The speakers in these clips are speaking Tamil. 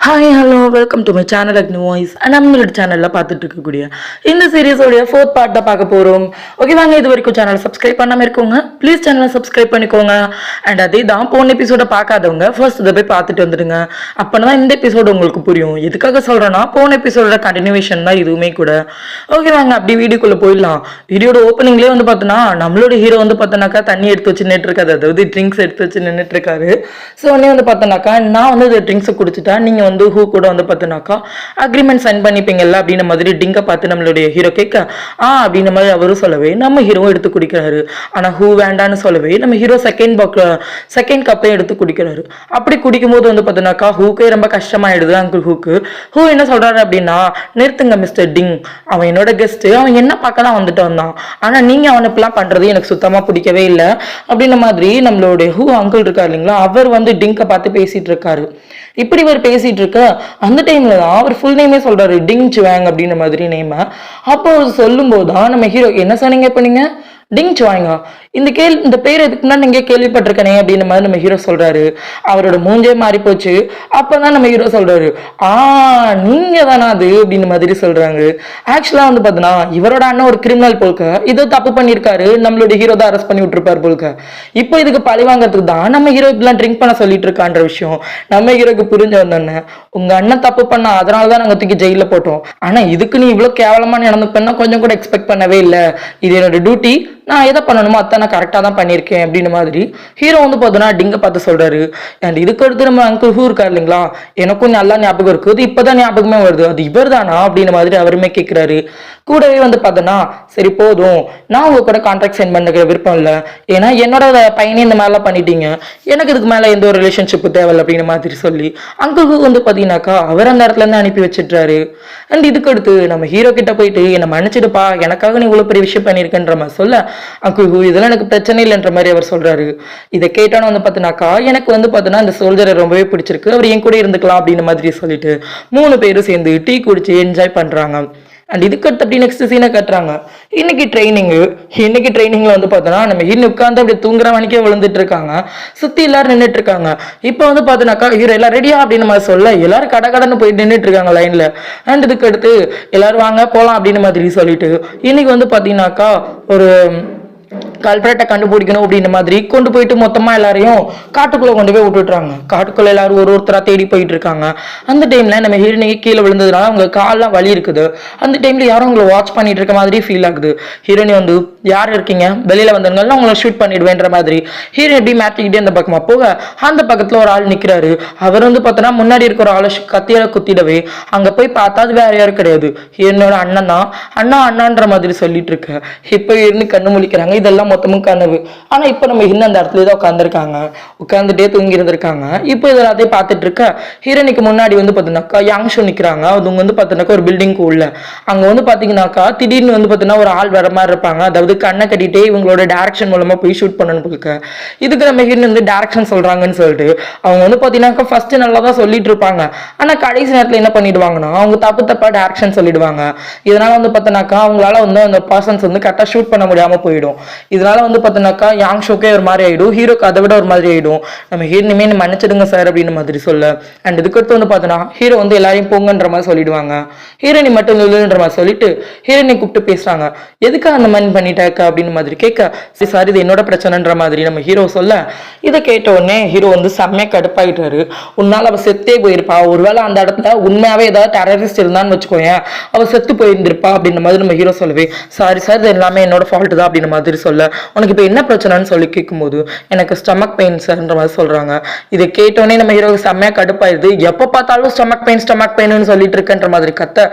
Hi hello welcome to my channel Agni voice and நம்மளோட சேனலில் பார்த்துட்டு இருக்கக்கூடிய இந்த சீரிஸோடைய ஃபோர்த் பார்ட்டை பார்க்க போகிறோம். ஓகே வாங்க, இது வரைக்கும் சேனலை சப்ஸ்கிரைப் பண்ணாமல் இருக்கோங்க, ப்ளீஸ் சேனலை சப்ஸ்கிரைப் பண்ணிக்கோங்க. அண்ட் அதே தான் போன எபிசோட பார்க்காதவங்க ஃபர்ஸ்ட் இதை போய் பார்த்துட்டு வந்துடுங்க. அப்போ தான் இந்த எபிசோடு உங்களுக்கு புரியும். எதுக்காக சொல்கிறேன்னா போன எபிசோட கண்டினியூவேஷன் தான் இதுவுமே கூட. ஓகே வாங்க அப்படி வீடியோக்குள்ளே போயிடலாம். வீடியோட ஓப்பனிங்லேயே வந்து பார்த்தோன்னா நம்மளோட ஹீரோ வந்து பார்த்தோன்னாக்கா தண்ணி எடுத்து வச்சு நின்றுட்டு இருக்காது, அதாவது ட்ரிங்க்ஸ் எடுத்து வச்சு நின்றுட்டு இருக்காரு. ஸோ உடனே வந்து பார்த்தோன்னாக்கா நான் வந்து இந்த ட்ரிங்க்ஸை குடிச்சிட்டா நீங்கள் வந்து ஹூ கூட வந்து பார்த்தோன்னாக்கா அக்ரிமெண்ட் சைன் பண்ணிப்பீங்கல்ல அப்படின்ற மாதிரி டிங்கை பார்த்து நம்மளுடைய ஹீரோ கேட்க அப்படின்ற மாதிரி அவரும் சொல்லவே நம்ம ஹீரோவும் எடுத்து குடிக்கிறாரு. ஆனால் ஹூ வேண்டான்னு சொல்லவே நம்ம ஹீரோ செகண்ட் கப்பையும் எடுத்து குடிக்கிறாரு. அப்படி குடிக்கும்போது வந்து பார்த்தோன்னாக்கா ஹூக்கே ரொம்ப கஷ்டமாயிடுது. அங்கிள் ஹூ என்ன சொல்றாரு அப்படின்னா, நிறுத்துங்க மிஸ்டர் டிங், அவன் என்னோட கெஸ்ட், அவன் என்ன பார்க்க தான் வந்துட்டு வந்தான், ஆனால் நீங்கள் அவனை இப்பெல்லாம் பண்ணுறது எனக்கு சுத்தமாக பிடிக்கவே இல்லை அப்படின்ற மாதிரி நம்மளுடைய ஹூ அங்கிள் இருக்காரு இல்லைங்களா, அவர் வந்து டிங்கை பார்த்து பேசிட்டு இருக்காரு. இப்படி இவர் பேசிட்டு இருக்க அந்த டைம்ல தான் அவர் ஃபுல் நேமே சொல்றாரு, டிங் சுவாங் அப்படின்ற மாதிரி நேம். அப்போ சொல்லும் போதுதான் நம்ம ஹீரோ என்ன சொன்னீங்க இப்ப நீங்க டிங் சுவாங்கா, இந்த பேர் எதுக்கு முன்னாடி நீங்க கேள்விப்பட்டிருக்கனே அப்படின்ற மாதிரி நம்ம ஹீரோ சொல்றாரு. அவரோட மூஞ்சே மாறி போச்சு. அப்பதான் நம்ம ஹீரோ சொல்றாரு, நீங்க தானா அது அப்படின்ற மாதிரி சொல்றாங்க. ஆக்சுவலா வந்து பாத்தீங்கன்னா இவரோட அண்ணன் ஒரு கிரிமினல் போல்க, இதோ தப்பு பண்ணிருக்காரு, நம்மளோட ஹீரோ தான் அரெஸ்ட் பண்ணி விட்டுருப்பாரு போல்க. இப்போ இதுக்கு பழி வாங்கறதுக்கு தான் நம்ம ஹீரோ இப்பெல்லாம் ட்ரிங்க் பண்ண சொல்லிட்டு இருக்கான்ற விஷயம் நம்ம ஹீரோக்கு புரிஞ்ச வந்தோன்னே, உங்க அண்ணன் தப்பு பண்ணா அதனாலதான் நாங்க தூக்கி ஜெயில போட்டோம், ஆனா இதுக்கு நீ இவ்வளவு கேவலமா நடந்துப்பேன்னா கொஞ்சம் கூட எக்ஸ்பெக்ட் பண்ணவே இல்லை, இது என்னோட டியூட்டி, நான் எதை பண்ணணுமோ அதான் நான் கரெக்டாக தான் பண்ணியிருக்கேன் அப்படின்ற மாதிரி ஹீரோ வந்து பார்த்தோன்னா டிங்கை பார்த்து சொல்றாரு. அண்ட் இதுக்கு அடுத்து நம்ம அங்கிள் ஹூ இருக்காரு இல்லைங்களா, எனக்கும் நல்லா ஞாபகம் இருக்குது, இப்போதான் ஞாபகமே வருது, அது இவர் தானா அப்படின்ற மாதிரி அவருமே கேட்குறாரு. கூடவே வந்து பார்த்தோன்னா சரி போதும், நான் உங்க கூட கான்ட்ராக்ட் சைன் பண்ணிக்கிற விருப்பம் இல்லை, ஏன்னா என்னோட பையனே இந்த மாதிரிலாம் பண்ணிட்டீங்க, எனக்கு இதுக்கு மேலே எந்த ஒரு ரிலேஷன்ஷிப்பு தேவையில்லை அப்படின்ற மாதிரி சொல்லி அங்கிள் ஹூ வந்து பார்த்தீங்கன்னாக்கா அவர் அந்த இடத்துல இருந்து அனுப்பி வச்சிடுறாரு. அண்ட் இதுக்கு அடுத்து நம்ம ஹீரோ கிட்ட போயிட்டு என்னை மன்னிச்சிடுப்பா, எனக்காக நீ இவ்வளோ பெரிய விஷயம் பண்ணியிருக்கேன்ற மாதிரி சொல்ல அங்கிள் ஹூ இதெல்லாம் எனக்கு பிரச்சனை இல்லைன்ற மாதிரி அவர் சொல்றாரு. இதை கேட்டானு வந்து பார்த்தீங்கன்னாக்கா எனக்கு வந்து பார்த்தீங்கன்னா இந்த சோல்ஜரை ரொம்பவே பிடிச்சிருக்கு, அவர் என் கூட இருந்துக்கலாம் அப்படின்ற மாதிரி சொல்லிட்டு 3 பேரும் சேர்ந்து டீ குடிச்சு என்ஜாய் பண்றாங்க. அண்ட் இதுக்கடுத்து அப்படி நெக்ஸ்ட் சீனை கட்டுறாங்க. இன்னைக்கு ட்ரைனிங்ல வந்து பார்த்தோன்னா நம்ம ஹீரோ உட்காந்து அப்படி தூங்குற மணிக்கே விழுந்துட்டு இருக்காங்க, சுத்தி எல்லாரும் நின்றுட்டு இருக்காங்க. இப்போ வந்து பார்த்தோன்னாக்கா ஹீரோ எல்லாம் ரெடியா அப்படின்னு மாதிரி சொல்ல எல்லாரும் கடன்னு போய் நின்றுட்டு இருக்காங்க லைன்ல. அண்ட் இதுக்கு அடுத்து எல்லாரும் வாங்க போலாம் அப்படின்னு மாதிரி சொல்லிட்டு இன்னைக்கு வந்து பார்த்தீங்கன்னாக்கா ஒரு கல்பரேட்டை கண்டுபிடிக்கணும் அப்படின்ற மாதிரி கொண்டு போயிட்டு மொத்தமா எல்லாரையும் காட்டுக்குள்ள கொண்டு போய் விட்டுட்டுறாங்க. காட்டுக்குள்ள எல்லாரும் ஒருத்தரா தேடி போயிட்டு இருக்காங்க. அந்த டைம்ல நம்ம ஹீரோனிக்கு கீழே விழுந்ததுனால அவங்க கால்லாம் வலி இருக்குது. அந்த டைம்ல யாரும் அவங்களை வாட்ச் பண்ணிட்டு இருக்க மாதிரி ஃபீல் ஆகுது. ஹீரோனி வந்து யார் இருக்கீங்க, வெளியில வந்தவங்க உங்களை ஷூட் பண்ணிடுவேன்ற மாதிரி ஹீரோயின் எப்படி மாட்டிக்கிட்டே அந்த பக்கமா போக அந்த பக்கத்துல ஒரு ஆள் நிக்கிறாரு. அவர் வந்து பார்த்தோன்னா முன்னாடி இருக்கிற ஒரு ஆளை கத்தியால குத்திடவே அங்க போய் பார்த்தா அது வேற யாரும் கிடையாது, ஹீரோனோட அண்ணன் தான். அண்ணான்ற மாதிரி சொல்லிட்டு இருக்க இப்போ இருந்து கண்ணு முழிக்கிறாங்க. இதெல்லாம் மொத்தமும் கனவு. ஆனா இப்ப நம்ம இன்னும் அந்த இடத்துல தான் உட்காந்துட்டே தூங்கி இருந்திருக்காங்க. இப்போ இதெல்லாத்தையும் பார்த்துட்டு இருக்க ஹீரோனிக்கு முன்னாடி வந்து பாத்தீங்கன்னாக்கா யாங்ஷோ நிக்கிறாங்க. அவங்க வந்து பாத்தீங்கன்னாக்கா ஒரு பில்டிங்க்கு உள்ள அங்க வந்து பாத்தீங்கன்னாக்கா திடீர்னு வந்து பாத்தீங்கன்னா ஒரு ஆள் வர மாதிரி இருப்பாங்க, அதாவது கண்ணை கட்டிட்டே இவங்களோட டைரக்ஷன் மூலமா போய் ஷூட் பண்ணணும் போலுக்க. இதுக்கு நம்ம ஹீரோன் வந்து டைரக்ஷன் சொல்றாங்கன்னு சொல்லிட்டு அவங்க வந்து பாத்தீங்கன்னாக்கா ஃபர்ஸ்ட் நல்லா தான் சொல்லிட்டு இருப்பாங்க. ஆனா கடைசி நேரத்துல என்ன பண்ணிடுவாங்கன்னா அவங்க தப்பா டைரக்ஷன் சொல்லிடுவாங்க. இதனால வந்து பாத்தீங்கன்னாக்கா அவங்களால வந்து அந்த பர்சன்ஸ் வந்து கரெக்டா ஷூட் பண்ண முடியாம போயிடும். இதனால வந்து பார்த்தோன்னாக்கா யாங் ஷோக்கே ஒரு மாதிரி ஆயிடும், ஹீரோக்கு அதை விட ஒரு மாதிரி ஆயிடும். நம்ம ஹீரோனிமே மன்னிச்சிடுங்க சார் அப்படின்னு மாதிரி சொல்ல. அண்ட் இதுக்கடுத்து வந்து பார்த்தோன்னா ஹீரோ வந்து எல்லாரையும் போங்கன்ற மாதிரி சொல்லிடுவாங்க. ஹீரோனி மட்டும் இல்லைன்ற மாதிரி சொல்லிட்டு ஹீரோனை கூப்பிட்டு பேசுறாங்க. எதுக்காக அந்த மாதிரி பண்ணிட்டாக்கா அப்படின்னு மாதிரி கேட்க, சார் இது என்னோட பிரச்சனைன்ற மாதிரி நம்ம ஹீரோ சொல்ல, இதை கேட்ட உடனே ஹீரோ வந்து செம்மையா கடுப்பாயிட்டாரு. உன்னால அவ செத்தே போயிருப்பா, ஒருவேளை அந்த இடத்துல உண்மையாவே ஏதாவது டெரரிஸ்ட் இருந்தான்னு வச்சுக்கோங்க, அவ செத்து போயிருந்திருப்பா அப்படின்ற மாதிரி நம்ம ஹீரோ சொல்லவே, சாரி சார் இது எல்லாமே என்னோட ஃபால்ட் தான் அப்படின்ற மாதிரி சொல்ல, உனக்கு இப்போ என்ன பிரச்சனைன்னு சொல்லி கேட்கும்போது எனக்கு ஸ்டமக் பெயின் சார்ன்ற மாதிரி சொல்றாங்க. இதை கேட்டோடனே நம்ம ஹீரோக்கு செம்மையா கடுப்பாயிருது. எப்போ பார்த்தாலும் ஸ்டமக் பெயின் சொல்லிட்டு இருக்கன்ற மாதிரி கத்த,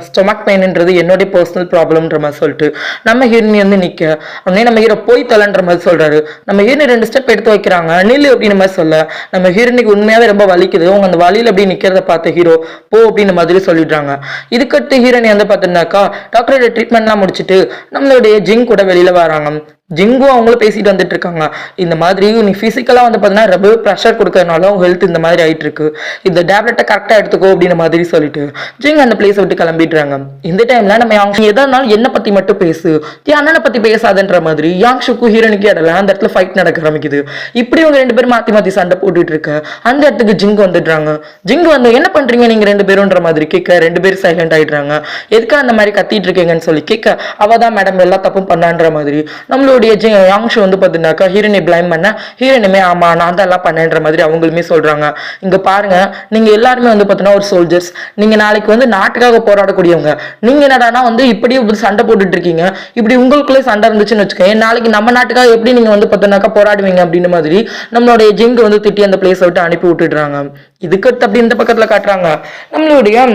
ஸ்டமக் பெயின்ன்றது என்னோட பர்சனல் ப்ராப்ளம்ன்ற மாதிரி சொல்லிட்டு நம்ம ஹீரோனி வந்து நிக்க உடனே நம்ம ஹீரோ போய் தலன்ற மாதிரி சொல்றாரு. நம்ம ஹீரோனி 2 ஸ்டெப் எடுத்து வைக்கிறாங்க. நில்லு அப்படின்ற மாதிரி சொல்ல நம்ம ஹீரோனிக்கு உண்மையாவே ரொம்ப வலிக்குது. அவங்க அந்த வலியில அப்படி நிக்கிறத பார்த்த ஹீரோ போ அப்படின்ற மாதிரி சொல்லிடுறாங்க. இதுக்கடுத்து ஹீரோனி வந்து பார்த்தீங்கன்னாக்கா டாக்டரோட ட்ரீட்மெண்ட்லாம் முடிச்சுட்டு நம்மளுடைய ஜிங் கூட வெளியில வராங்க. ஜிங்கும் அவங்களும் பேசிட்டு வந்துட்டு இருக்காங்க. இந்த மாதிரி நீ பிசிக்கலா வந்து பாத்தீங்கன்னா ரொம்ப ப்ரெஷர் கொடுக்கறதுனால உங்க ஹெல்த் இந்த மாதிரி ஆயிட்டு இருக்கு, இந்த டேப்லெட்டை கரெக்டா எடுத்துக்கோ அப்படின்ற மாதிரி சொல்லிட்டு ஜிங் அந்த பிளேஸ் விட்டு கிளம்பிடுறாங்க. இந்த டைம்ல நம்ம யாங்ஷு எதானாலும் என்ன பத்தி மட்டும் பேசு, என் அண்ணனை பத்தி பேசாதன்ற மாதிரி யாங்ஷுக்கும் ஹீரோனுக்கு இடல அந்த இடத்துல ஃபைட் நடக்க ஆரம்பிக்குது. இப்படி அவங்க ரெண்டு பேரும் மாத்தி மாத்தி சண்டை போட்டுட்டு இருக்க அந்த இடத்துக்கு ஜிங் வந்துடுறாங்க. ஜிங் வந்து என்ன பண்றீங்க நீங்க ரெண்டு பேரும்ன்ற மாதிரி கேட்க ரெண்டு பேரும் சைலண்ட் ஆயிடுறாங்க. எதுக்கா அந்த மாதிரி கத்திட்டு இருக்கீங்கன்னு சொல்லி கேட்க அவதான் மேடம் எல்லா தப்பும் பண்ணான்ற மாதிரி நம்மளோட யாங்ஷு வந்து பாத்தீங்கன்னாக்கா ஹீரோனை பிளைம் பண்ண ஹீரோனுமே ஆமா நான் தான் எல்லாம் பண்ணேன்ற மாதிரி அவங்களுமே சொல்றாங்க. இங்க பாருங்க நீங்க எல்லாருமே வந்து பாத்தீங்கன்னா ஒரு சோல்ஜர்ஸ், நீங்க நாளைக்கு வந்து நாட்டுக்காக போராடக்கூடியவங்க, நீங்க என்னடானா வந்து இப்படியே சண்டை போட்டுட்டு இருக்கீங்க. இப்படி உங்களுக்குள்ளே சண்டை இருந்துச்சுன்னு வச்சுக்கோங்க, நாளைக்கு நம்ம நாட்டுக்காக எப்படி நீங்க வந்து பாத்தீங்கன்னாக்கா போராடுவீங்க அப்படின்னு மாதிரி நம்மளுடைய ஜிங்கு வந்து திட்டி அந்த பிளேஸ் விட்டு அனுப்பி விட்டுடுறாங்க. இதுக்கு அப்படி இந்த பக்கத்துல காட்டுறாங்க நம்மளுடைய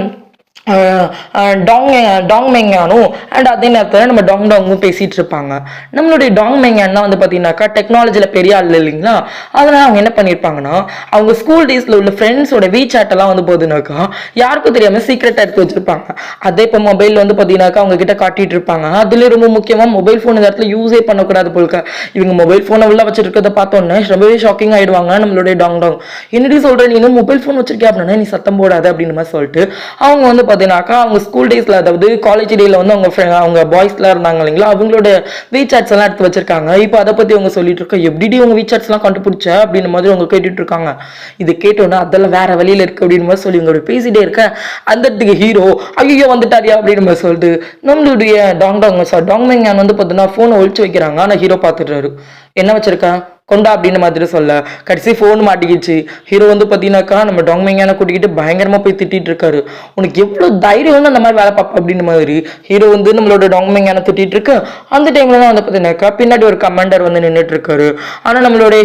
டாங் மெங்கானும் அண்ட் அதே நேரத்தில் நம்ம டாங்கும் பேசிட்டு இருப்பாங்க. நம்மளுடைய டாங் மெங்கான் வந்து பார்த்தீங்கன்னாக்கா டெக்னாலஜியில் பெரிய ஆள் இல்லைங்களா, அதனால அவங்க என்ன பண்ணியிருப்பாங்கன்னா அவங்க ஸ்கூல் டேஸில் உள்ள ஃப்ரெண்ட்ஸோட வீசாட்டெல்லாம் வந்து போதுனாக்கா யாருக்கும் தெரியாமல் சீக்ரெட்டாக எடுத்து வச்சிருப்பாங்க. அதே இப்போ மொபைல் வந்து பார்த்தீங்கன்னாக்கா அவங்க கிட்ட காட்டிட்டு இருப்பாங்க. அதுலேயே ரொம்ப முக்கியமாக மொபைல் ஃபோன் இந்த இடத்துல யூஸே பண்ணக்கூடாது போல்க. இவங்க மொபைல் ஃபோனை உள்ள வச்சிருக்கிறத பார்த்தோன்னே ரொம்பவே ஷாக்கிங் ஆயிடுவாங்க. நம்மளுடைய டாங் என்னடி சொல்கிறேன், நீ இன்னும் மொபைல் ஃபோன் வச்சிருக்கேன் அப்படின்னா நீ சத்தம் போடாது அப்படின்னு மாதிரி சொல்லிட்டு அவங்க வந்து பார்த்தீங்கன்னாக்கா அவங்க ஸ்கூல் டேஸ்ல அதாவது காலேஜ் டேல வந்து அவங்க பாய்ஸ்லாம் இருந்தாங்க இல்லைங்களா, அவங்களோட வீசாட்ஸ் எல்லாம் எடுத்து வச்சிருக்காங்க. இப்போ அதை பத்தி அவங்க சொல்லிட்டு இருக்கா, எப்படி உங்க வீசாட்ஸ் எல்லாம் கண்டுபிடிச்ச அப்படின்னு மாதிரி அவங்க கேட்டுட்டு இருக்காங்க. இது கேட்டோன்னா அதெல்லாம் வேற வழியில இருக்கு அப்படின்னு மாதிரி சொல்லி உங்களோட பேசிட்டே இருக்க அந்த இடத்துக்கு ஹீரோ ஐயோ வந்துட்டாரியா அப்படின்னு மாதிரி சொல்லிட்டு நம்மளுடைய டாங் மெங்கான் வந்து பார்த்தீங்கன்னா போனை ஒழிச்சு வைக்கிறாங்க. ஆனா ஹீரோ பார்த்துட்டாரு, என்ன வச்சிருக்கா கொண்டா அப்படின்னு மாதிரி சொல்ல கடைசி ஃபோன் மாட்டிக்கிச்சு. ஹீரோ வந்து பார்த்தீங்கன்னாக்கா நம்ம டாங் மெங்கானை கூட்டிக்கிட்டு பயங்கரமாக போய் திட்டிட்டு இருக்காரு. உனக்கு எவ்வளோ தைரியம் அந்த மாதிரி வேலை பார்ப்ப அப்படின்னு மாதிரி ஹீரோ வந்து நம்மளோட டாங் மெங்கானை திட்டிட்டு இருக்கு. அந்த டைம்ல தான் வந்து பார்த்தீங்கன்னாக்கா பின்னாடி ஒரு கமாண்டர் வந்து நின்றுட்டு இருக்காரு. ஆனால் நம்மளுடைய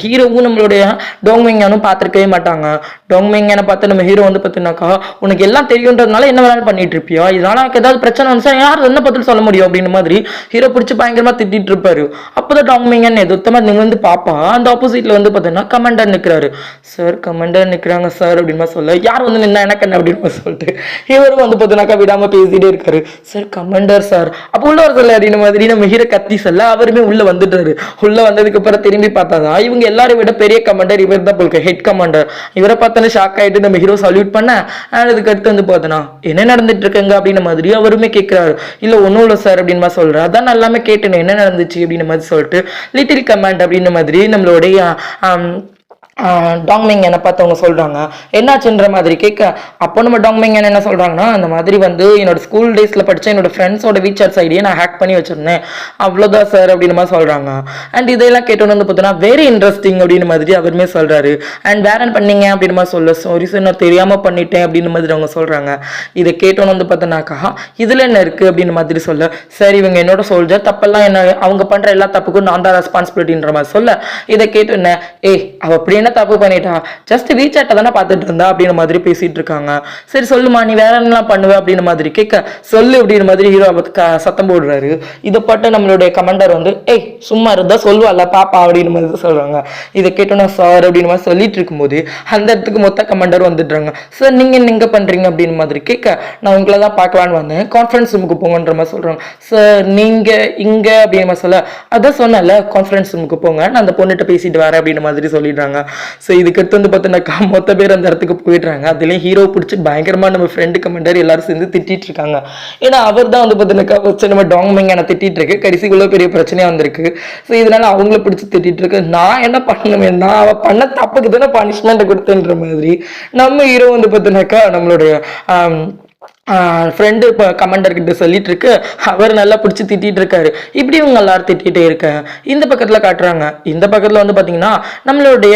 ஹீரோவும் நம்மளுடைய டாங் மெங்கானும் பார்த்துருக்கவே மாட்டாங்க. டாங் மெங்கானை பார்த்து நம்ம ஹீரோ வந்து பார்த்தீங்கன்னாக்கா உனக்கு எல்லாம் தெரியுன்றதுனால என்ன வேலை பண்ணிட்டு இருப்பியா, இதனால எனக்கு ஏதாவது பிரச்சனை வந்துச்சா யார் என்ன பதில் சொல்ல முடியும் அப்படின்னு மாதிரி ஹீரோ பிடிச்சி பயங்கரமாக திட்டிட்டு இருப்பாரு. அப்போதான் டாங் மெங்கான் எதுத்தமா நீங்க வந்து பாப்பா அந்த ஆப்போசிட்ல வந்து பாத்தீங்கன்னா கமாண்டர் நிக்கிறாரு. சார் கமாண்டர் நிக்கிறாங்க சார் அப்படின்னு சொல்ல யார் வந்து நின்னா எனக்கு என்ன அப்படின்னு சொல்லிட்டு இவரும் வந்து பாத்தீங்கன்னாக்கா விடாம பேசிட்டே இருக்காரு. சார் கமாண்டர் சார் அப்போ உள்ள ஒரு சொல்ல அப்படின்னு மாதிரி நம்ம ஹீரோ கத்தி சொல்ல அவருமே உள்ள வந்துட்டாரு. உள்ள வந்ததுக்கு அப்புறம் திரும்பி பார்த்தாதான் இவங்க எல்லாரும் விட பெரிய கமாண்டர் இவர் தான் போல்க, ஹெட் கமாண்டர். இவரை பார்த்தோன்னு ஷாக் ஆயிட்டு நம்ம ஹீரோ சல்யூட் பண்ண அதுக்கு அடுத்து வந்து பார்த்தோன்னா என்ன நடந்துட்டு இருக்குங்க அப்படின்னு மாதிரி அவருமே கேட்கிறாரு. இல்ல ஒன்னும் இல்லை சார் அப்படின்னு சொல்றாரு. அதான் எல்லாமே கேட்டேன் என்ன நடந்துச்சு அப்படின்னு மாதிரி சொல்லிட்டு லிட்டில் கமாண்ட் அப்படின்ற மாதிரி நம்மளுடைய டாங் மெங்கானை பார்த்து அவங்க சொல்றாங்க என்னாச்சுன்ற மாதிரி கேட்க அப்போ நம்ம டாங் மெங்கான் என்ன சொல்றாங்கன்னா அந்த மாதிரி வந்து என்னோட ஸ்கூல் டேஸ்ல படிச்ச என்னோட ஃப்ரெண்ட்ஸோட வீசாட்ஸ் ஐடியை நான் ஹேக் பண்ணி வச்சிருந்தேன் அவ்வளோதான் சார் அப்படின்னு மாதிரி சொல்றாங்க. அண்ட் இதெல்லாம் கேட்டோன்னு வந்து பார்த்தோன்னா வெரி இன்ட்ரெஸ்டிங் அப்படின்னு மாதிரி அவருமே சொல்றாரு. அண்ட் வேற என்ன பண்ணீங்க அப்படின்னு மாதிரி சொல்ல சாரி சார் நான் தெரியாம பண்ணிட்டேன் அப்படின்னு மாதிரி அவங்க சொல்றாங்க. இதை கேட்டோன்னு வந்து பார்த்தோன்னாக்கா இதுல என்ன இருக்கு அப்படின்னு மாதிரி சொல்ல சரி இவங்க என்னோட சோல்ஜர் தப்பெல்லாம் என்ன அவங்க பண்ற எல்லா தப்புக்கும் நான் தான் ரெஸ்பான்சிபிலிட்டின்ற மாதிரி சொல்ல இதை கேட்டு என்ன அவ அப்படி என்ன தப்பு பண்ணிட்டா ஜஸ்ட் வீசாட்டை தானே பார்த்துட்டு இருந்தா அப்படின்னு மாதிரி பேசிட்டு இருக்காங்க. சரி சொல்லுமா நீ வேற என்னலாம் பண்ணுவ அப்படின்னு மாதிரி கேட்க சொல்லு அப்படின்னு மாதிரி ஹீரோ சத்தம் போடுறாரு. இதை பட்டு நம்மளுடைய கமாண்டர் வந்து சும்மா இருந்தா சொல்லுவாள்ல பாப்பா அப்படின்னு மாதிரி சொல்றாங்க. இதை கேட்டோன்னா சார் அப்படின்னு மாதிரி சொல்லிட்டு இருக்கும்போது அந்த இடத்துக்கு மொத்த கமாண்டர் வந்துடுறாங்க. சார் நீங்க எங்க பண்றீங்க அப்படின்னு மாதிரி கேட்க நான் உங்களை தான் பார்க்கலான்னு வந்தேன், கான்ஃபரன்ஸ் ரூமுக்கு போங்கன்ற மாதிரி சொல்றாங்க. சார் நீங்க இங்க அப்படின்னு மாதிரி சொல்ல அதான் சொன்னல கான்ஃபரன்ஸ் ரூமுக்கு போங்க நான் அந்த பொண்ணுகிட்ட பேசிட்டு வரேன் அப்படின்னு மாதிரி சொல்லிடுறாங்க. ஸோ இதுக்கு அடுத்து வந்து பார்த்தீங்கன்னாக்கா மொத்த பேர் அந்த இடத்துக்கு போயிடுறாங்க. அதுலேயும் ஹீரோ பிடிச்சி பயங்கரமா நம்ம ஃப்ரெண்டு கமெண்டர் எல்லாரும் சேர்ந்து திட்டிட்டு இருக்காங்க. ஏன்னா அவர் தான் வந்து பார்த்தீங்கன்னாக்கா வச்சு நம்ம டாங் மெங்கானை திட்டிட்டு இருக்கு, கடைசிக்குள்ள பெரிய பிரச்சனையா வந்திருக்கு. ஸோ இதனால அவங்கள பிடிச்சி திட்டிட்டு இருக்கு. நான் என்ன பண்ணணுமே, நான் அவ பண்ண தப்புக்கு தானே பனிஷ்மெண்ட் கொடுத்தேன்ற மாதிரி நம்ம ஹீரோ வந்து பார்த்தீங்கன்னாக்கா நம்மளுடைய ஃப்ரெண்டு இப்போ கமாண்டர் கிட்ட சொல்லிட்டு இருக்கு. அவர் நல்லா பிடிச்சி திட்டிட்டு இருக்காரு. இப்படி இவங்க எல்லாரும் திட்டிகிட்டே இருக்க இந்த பக்கத்துல காட்டுறாங்க. இந்த பக்கத்துல வந்து பாத்தீங்கன்னா நம்மளுடைய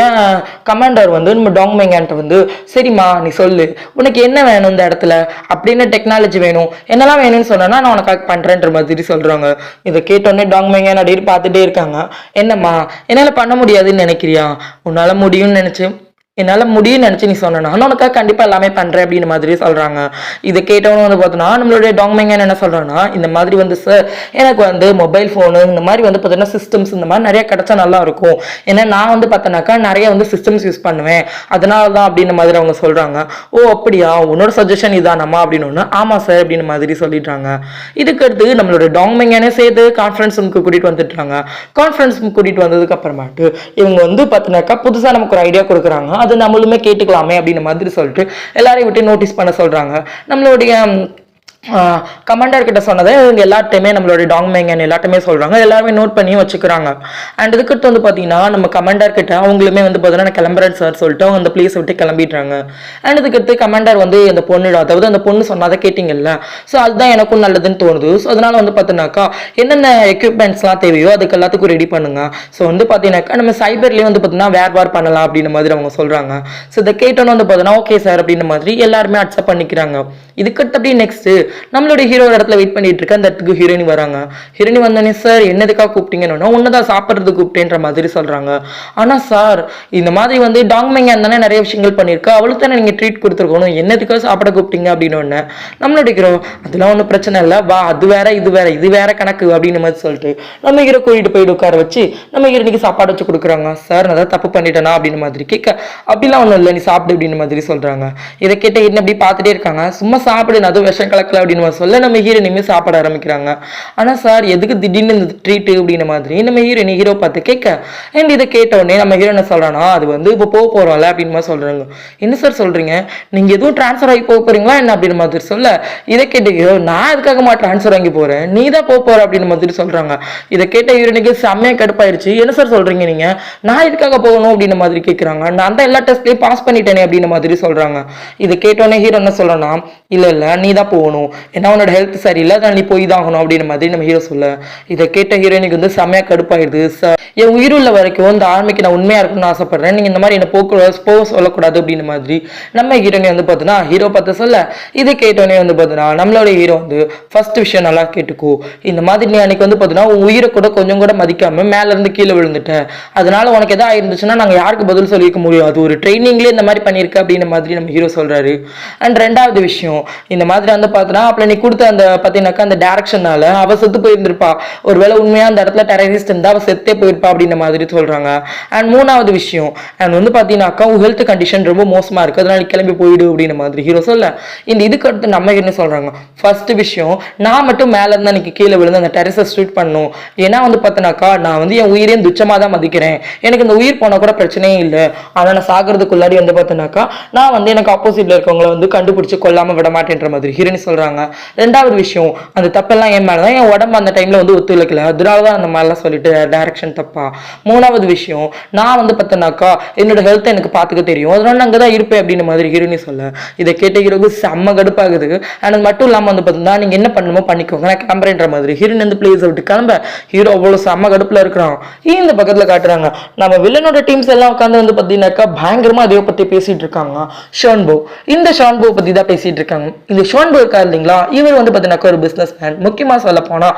கமாண்டர் வந்து நம்ம டாங் மெங்கான்ட்ட வந்து சரிம்மா நீ சொல்லு உனக்கு என்ன வேணும் இந்த இடத்துல அப்படின்னு டெக்னாலஜி வேணும் என்னெல்லாம் வேணும்னு சொன்னா நான் உனக்காக பண்றேன்ற மாதிரி சொல்றாங்க. இதை கேட்டோடனே டாங் மெங்கான் அப்படியே பார்த்துட்டே இருக்காங்க. என்னம்மா என்னால பண்ண முடியாதுன்னு நினைக்கிறியா, உன்னால முடியும்னு நினைச்சு என்னால முடியும்னு நினைச்சு நீ சொன்னா நான் உனக்காக கண்டிப்பா எல்லாமே பண்றேன் அப்படின்னு மாதிரி சொல்றாங்க. இதை கேட்டவங்க வந்து பார்த்தோன்னா நம்மளுடைய டாங்மேங்கன் என்ன சொல்றாங்கன்னா, இந்த மாதிரி வந்து சார் எனக்கு வந்து மொபைல் ஃபோனு இந்த மாதிரி வந்து பார்த்தீங்கன்னா சிஸ்டம்ஸ் இந்த மாதிரி நிறைய கிடைச்சா நல்லா இருக்கும். ஏன்னா நான் வந்து பார்த்தோன்னாக்கா நிறைய வந்து சிஸ்டம்ஸ் யூஸ் பண்ணுவேன், அதனால தான் அப்படின்ற மாதிரி அவங்க சொல்றாங்க. ஓ அப்படியா, உன்னோட சஜஷன் இதானம்மா அப்படின்னு ஒன்று. ஆமா சார் அப்படின்னு மாதிரி சொல்லிடுறாங்க. இதுக்கு அடுத்து நம்மளோட டாங்மேங்கனே சேர்த்து கான்ஃபரன்ஸ் ரூமுக்கு கூட்டிட்டு வந்துட்டுறாங்க. கான்ஃபரன்ஸ் ரூம் கூட்டிட்டு வந்ததுக்கு அப்புறமாட்டு இவங்க வந்து பார்த்தோன்னாக்கா புதுசாக நமக்கு ஒரு ஐடியா கொடுக்குறாங்க, அது நம்மளுமே கேட்டுக்கலாமே அப்படின்ற மாதிரி சொல்லிட்டு எல்லாரையும் விட்டு நோட்டீஸ் பண்ண சொல்றாங்க. நம்மளுடைய கமாண்டர் கிட்ட சொன்னதை இவங்க எல்லாத்தையுமே நம்மளுடைய டாங்மேங்கன் எல்லாத்தையுமே சொல்றாங்க, எல்லாருமே நோட் பண்ணி வச்சுக்கிறாங்க. அண்ட் இதுக்கு வந்து பாத்தீங்கன்னா நம்ம கமாண்டர் கிட்ட அவங்களுமே வந்து பார்த்தீங்கன்னா நான் கிளம்புறேன் சார் சொல்லிட்டு அவங்க அந்த பிளேஸ் விட்டு கிளம்பிடுறாங்க. அண்ட் இதுக்கு கமாண்டர் வந்து அந்த பொண்ணு, அதாவது அந்த பொண்ணு சொன்னதை கேட்டீங்கல்ல, ஸோ அதுதான் எனக்கும் நல்லதுன்னு தோணுது. ஸோ அதனால வந்து பார்த்தீங்கன்னாக்கா என்னென்ன எக்யூப்மெண்ட்ஸ்லாம் தேவையோ அதுக்கு எல்லாத்துக்கும் ரெடி பண்ணுங்க. ஸோ வந்து பார்த்தீங்கன்னாக்கா நம்ம சைபர்லேயே வந்து பார்த்தீங்கன்னா வேர் பண்ணலாம் அப்படின்ற மாதிரி அவங்க சொல்றாங்க. ஸோ இதை கேட்டோன்னு வந்து பார்த்தீங்கன்னா ஓகே சார் அப்படின்ற மாதிரி எல்லாருமே அக்செப்ட் பண்ணிக்கிறாங்க. இதுக்கடுத்து அப்படி நெக்ஸ்ட் நம்மளுடைய ஹீரோ இடத்துல வெயிட் பண்ணிட்டு இருக்க அந்த இடத்துக்கு ஹீரோயினி வராங்க. ஹீரோயினி வந்தோடனே சார் என்னதுக்காக கூப்பிட்டீங்கன்னா ஒன்னதான் சாப்பிட்றது கூப்பிட்டேன்ற மாதிரி சொல்றாங்க. ஆனா சார் இந்த மாதிரி வந்து டாங்மேங்கன் தானே நிறைய விஷயங்கள் பண்ணியிருக்கா, அவளுக்கு தானே நீங்க ட்ரீட் கொடுத்துருக்கணும், என்னதுக்காக சாப்பிட கூப்பிட்டீங்க அப்படின்னு ஒன்று. நம்மளுடைய ஹீரோ அதெல்லாம் ஒன்றும் பிரச்சனை இல்லை, வா அது வேற இது வேற கணக்கு அப்படின்னு மாதிரி சொல்லிட்டு நம்ம ஹீரோ கூட்டிட்டு போயிட்டு உட்கார வச்சு நம்ம ஹீரோனிக்கு சாப்பாடு வச்சு கொடுக்குறாங்க. சார் நான் தப்பு பண்ணிட்டேனா அப்படின்னு மாதிரி கேட்க, அப்படிலாம் ஒன்றும் இல்லை நீ சாப்பிடு அப்படின்னு மாதிரி சொல்றாங்க. இதை கேட்ட என்ன அப்படி பார்த்துட்டே இருக்காங்க. சும்மா சாப்பிடு அதுவும் விஷம் கலக்கல அப்படின்னு சொல்ல நம்ம ஹீரோனியுமே சாப்பிட ஆரம்பிக்கிறாங்க. ஆனா சார் எதுக்கு திடீர்னு இந்த ட்ரீட் அப்படின்ற மாதிரி நம்ம ஹீரோ பார்த்து கேட்க, அண்ட் இதை கேட்ட உடனே நம்ம ஹீரோ என்ன சொல்றானா, அது வந்து இப்போ போக போறோம்ல அப்படின்னு மாதிரி சொல்றாங்க. என்ன சார் சொல்றீங்க, நீங்க எதுவும் டிரான்ஸ்ஃபர் ஆகி போக போறீங்களா என்ன அப்படின்னு மாதிரி சொல்ல, இதை கேட்ட ஹீரோ நான் எதுக்காகமா டிரான்ஸ்ஃபர் வாங்கி போறேன், நீ தான் போக போற அப்படின்னு மாதிரி சொல்றாங்க. இதை கேட்ட ஹீரோனுக்கு செம்மையா கடுப்பாயிருச்சு. என்ன சார் சொல்றீங்க நீங்க, நான் இதுக்காக போகணும் அப்படின்னு மாதிரி கேட்கறாங்க. நான் தான் எல்லா டெஸ்ட்லயும் பாஸ் பண்ணிட்டேனே அப்படின்னு மாதிரி சொல்றாங்க. இதை கேட்டோடனே ஹீரோ என்ன சொல்றானா, இல்ல நீ தான் போகணும், ஏன்னா உன்னோட ஹெல்த் சரியில்லை, அதனால நீ போய் தான் ஆகணும் அப்படின்னு மாதிரி நம்ம ஹீரோ சொல்ல, இதை கேட்ட ஹீரோயினுக்கு வந்து செம்மையா கடுப்பாயிடுது. என் உயிருள்ள வரைக்கும் இந்த ஆர்மிக்கு நான் உண்மையா இருக்கணும்னு ஆசைப்படுறேன், நீங்க இந்த மாதிரி என்ன போக சொல்லக்கூடாது அப்படின்னு மாதிரி நம்ம ஹீரோனி வந்து பார்த்தோன்னா ஹீரோ பார்த்து சொல்ல, இதை கேட்டோடனே வந்து பார்த்தோன்னா நம்மளோட ஹீரோ வந்து ஃபர்ஸ்ட் விஷயம் நல்லா கேட்டுக்கோ, இந்த மாதிரி நீ அன்னைக்கு வந்து பார்த்தோன்னா உன் உயிரை கூட கொஞ்சம் கூட மதிக்காம மேல இருந்து கீழே விழுந்துட்டேன், அதனால உனக்கு எதாவது ஆயிருந்துச்சுன்னா நாங்க யாருக்கு பதில் சொல்லிக்க முடியும், அது ஒரு ட்ரைனிங்லேயே இந்த மாதிரி பண்ணியிருக்க அப்படின்ற மாதிரி நம்ம ஹீரோ சொல்றாரு. அண்ட் ரெண்டாவது விஷயம், இந்த மாதிரி வந்து பார்த்தோன்னா அப்போ நீ கொடுத்த அந்த பார்த்தீங்கன்னாக்கா அந்த டேரக்ஷனால அவ செத்து போயிருந்திருப்பா, ஒருவேளை உண்மையா அந்த இடத்துல டெரரிஸ்ட் இருந்தா அவ செத்தே போயிருப்பா அப்படின்ற மாதிரி சொல்றாங்க. அண்ட் மூணாவது விஷயம், அண்ட் வந்து பார்த்தீங்கன்னாக்கா உன் ஹெல்த் கண்டிஷன் ரொம்ப மோசமா இருக்கு, அதனால நீ கிளம்பி போயிடு அப்படின்ற மாதிரி ஹீரோ சொல்ல, இந்த இதுக்கு அடுத்து நம்ம என்ன சொல்றாங்க, ஃபர்ஸ்ட் விஷயம் நான் மட்டும் மேல இருந்தா எனக்கு கீழே விழுந்து அந்த டெரரிஸ்ட் ஷூட் பண்ணும், ஏன்னா வந்து பார்த்தனாக்கா நான் வந்து என் உயிரையும் துச்சமா தான் மதிக்கிறேன், எனக்கு இந்த உயிர் போனா கூட பிரச்சனையே இல்லை, ஆனா நான் சாகிறதுக்குள்ளாடி வந்து பார்த்தனாக்கா நான் வந்து எனக்கு ஆப்போசிட்ல இருக்கவங்களை வந்து கண்டுபிடிச்சு கொல்லாம விட மாட்டேன்ற மாதிரி ஹீரோனி சொல்றாங்க. ரெண்டாவது விஷயம், அந்த தப்பெல்லாம் என் மேலதான், என் உடம்பு அந்த டைம்ல வந்து ஒத்துழைக்கல, அதனாலதான் அந்த மாதிரிலாம் சொல்லிட்டு டைரக்ஷன் தப்பா. மூணாவது விஷயம், நான் வந்து பார்த்தனாக்கா என்னோட ஹெல்த் எனக்கு பார்த்துக்க தெரியும், அதனால நான் அங்கதான் இருப்பேன் அப்படின்னு மாதிரி ஹீரோனி சொல்ல, இதை கேட்ட ஹீரோக்கு செம்ம கடுப்பாகுது. அண்ட் மட்டும் இல்லாம வந்து பார்த்தீங்கன்னா நீங்க என்ன பண்ணணுமோ பண்ணிக்கோங்க நான் கிளம்புறேன்ற மாதிரி ஹீரோயின் வந்து பிளேஸ் விட்டு கிளம்ப ஹீரோ அவ்வளவு செம்ம கடுப்புல இருக்கிறான். இந்த பக்கத்துல காட்டுறாங்க நம்ம வில்லனோட டீம்ஸ் எல்லாம் உட்காந்து வந்து பார்த்தீங்கன்னாக்கா பயங்கரமா அதை பத்தி பேசிட்டு இருக்காங்க. ஷான்போ, இந்த ஷான்போ பத்தி தான் பேசிட்டு இருக்காங்க. இந்த ஷான்போ இருக்கா இல்லைங்களா, இவர் வந்து பார்த்தீங்கன்னா ஒரு பிசினஸ் மேன், முக்கியமா சொல்ல போனா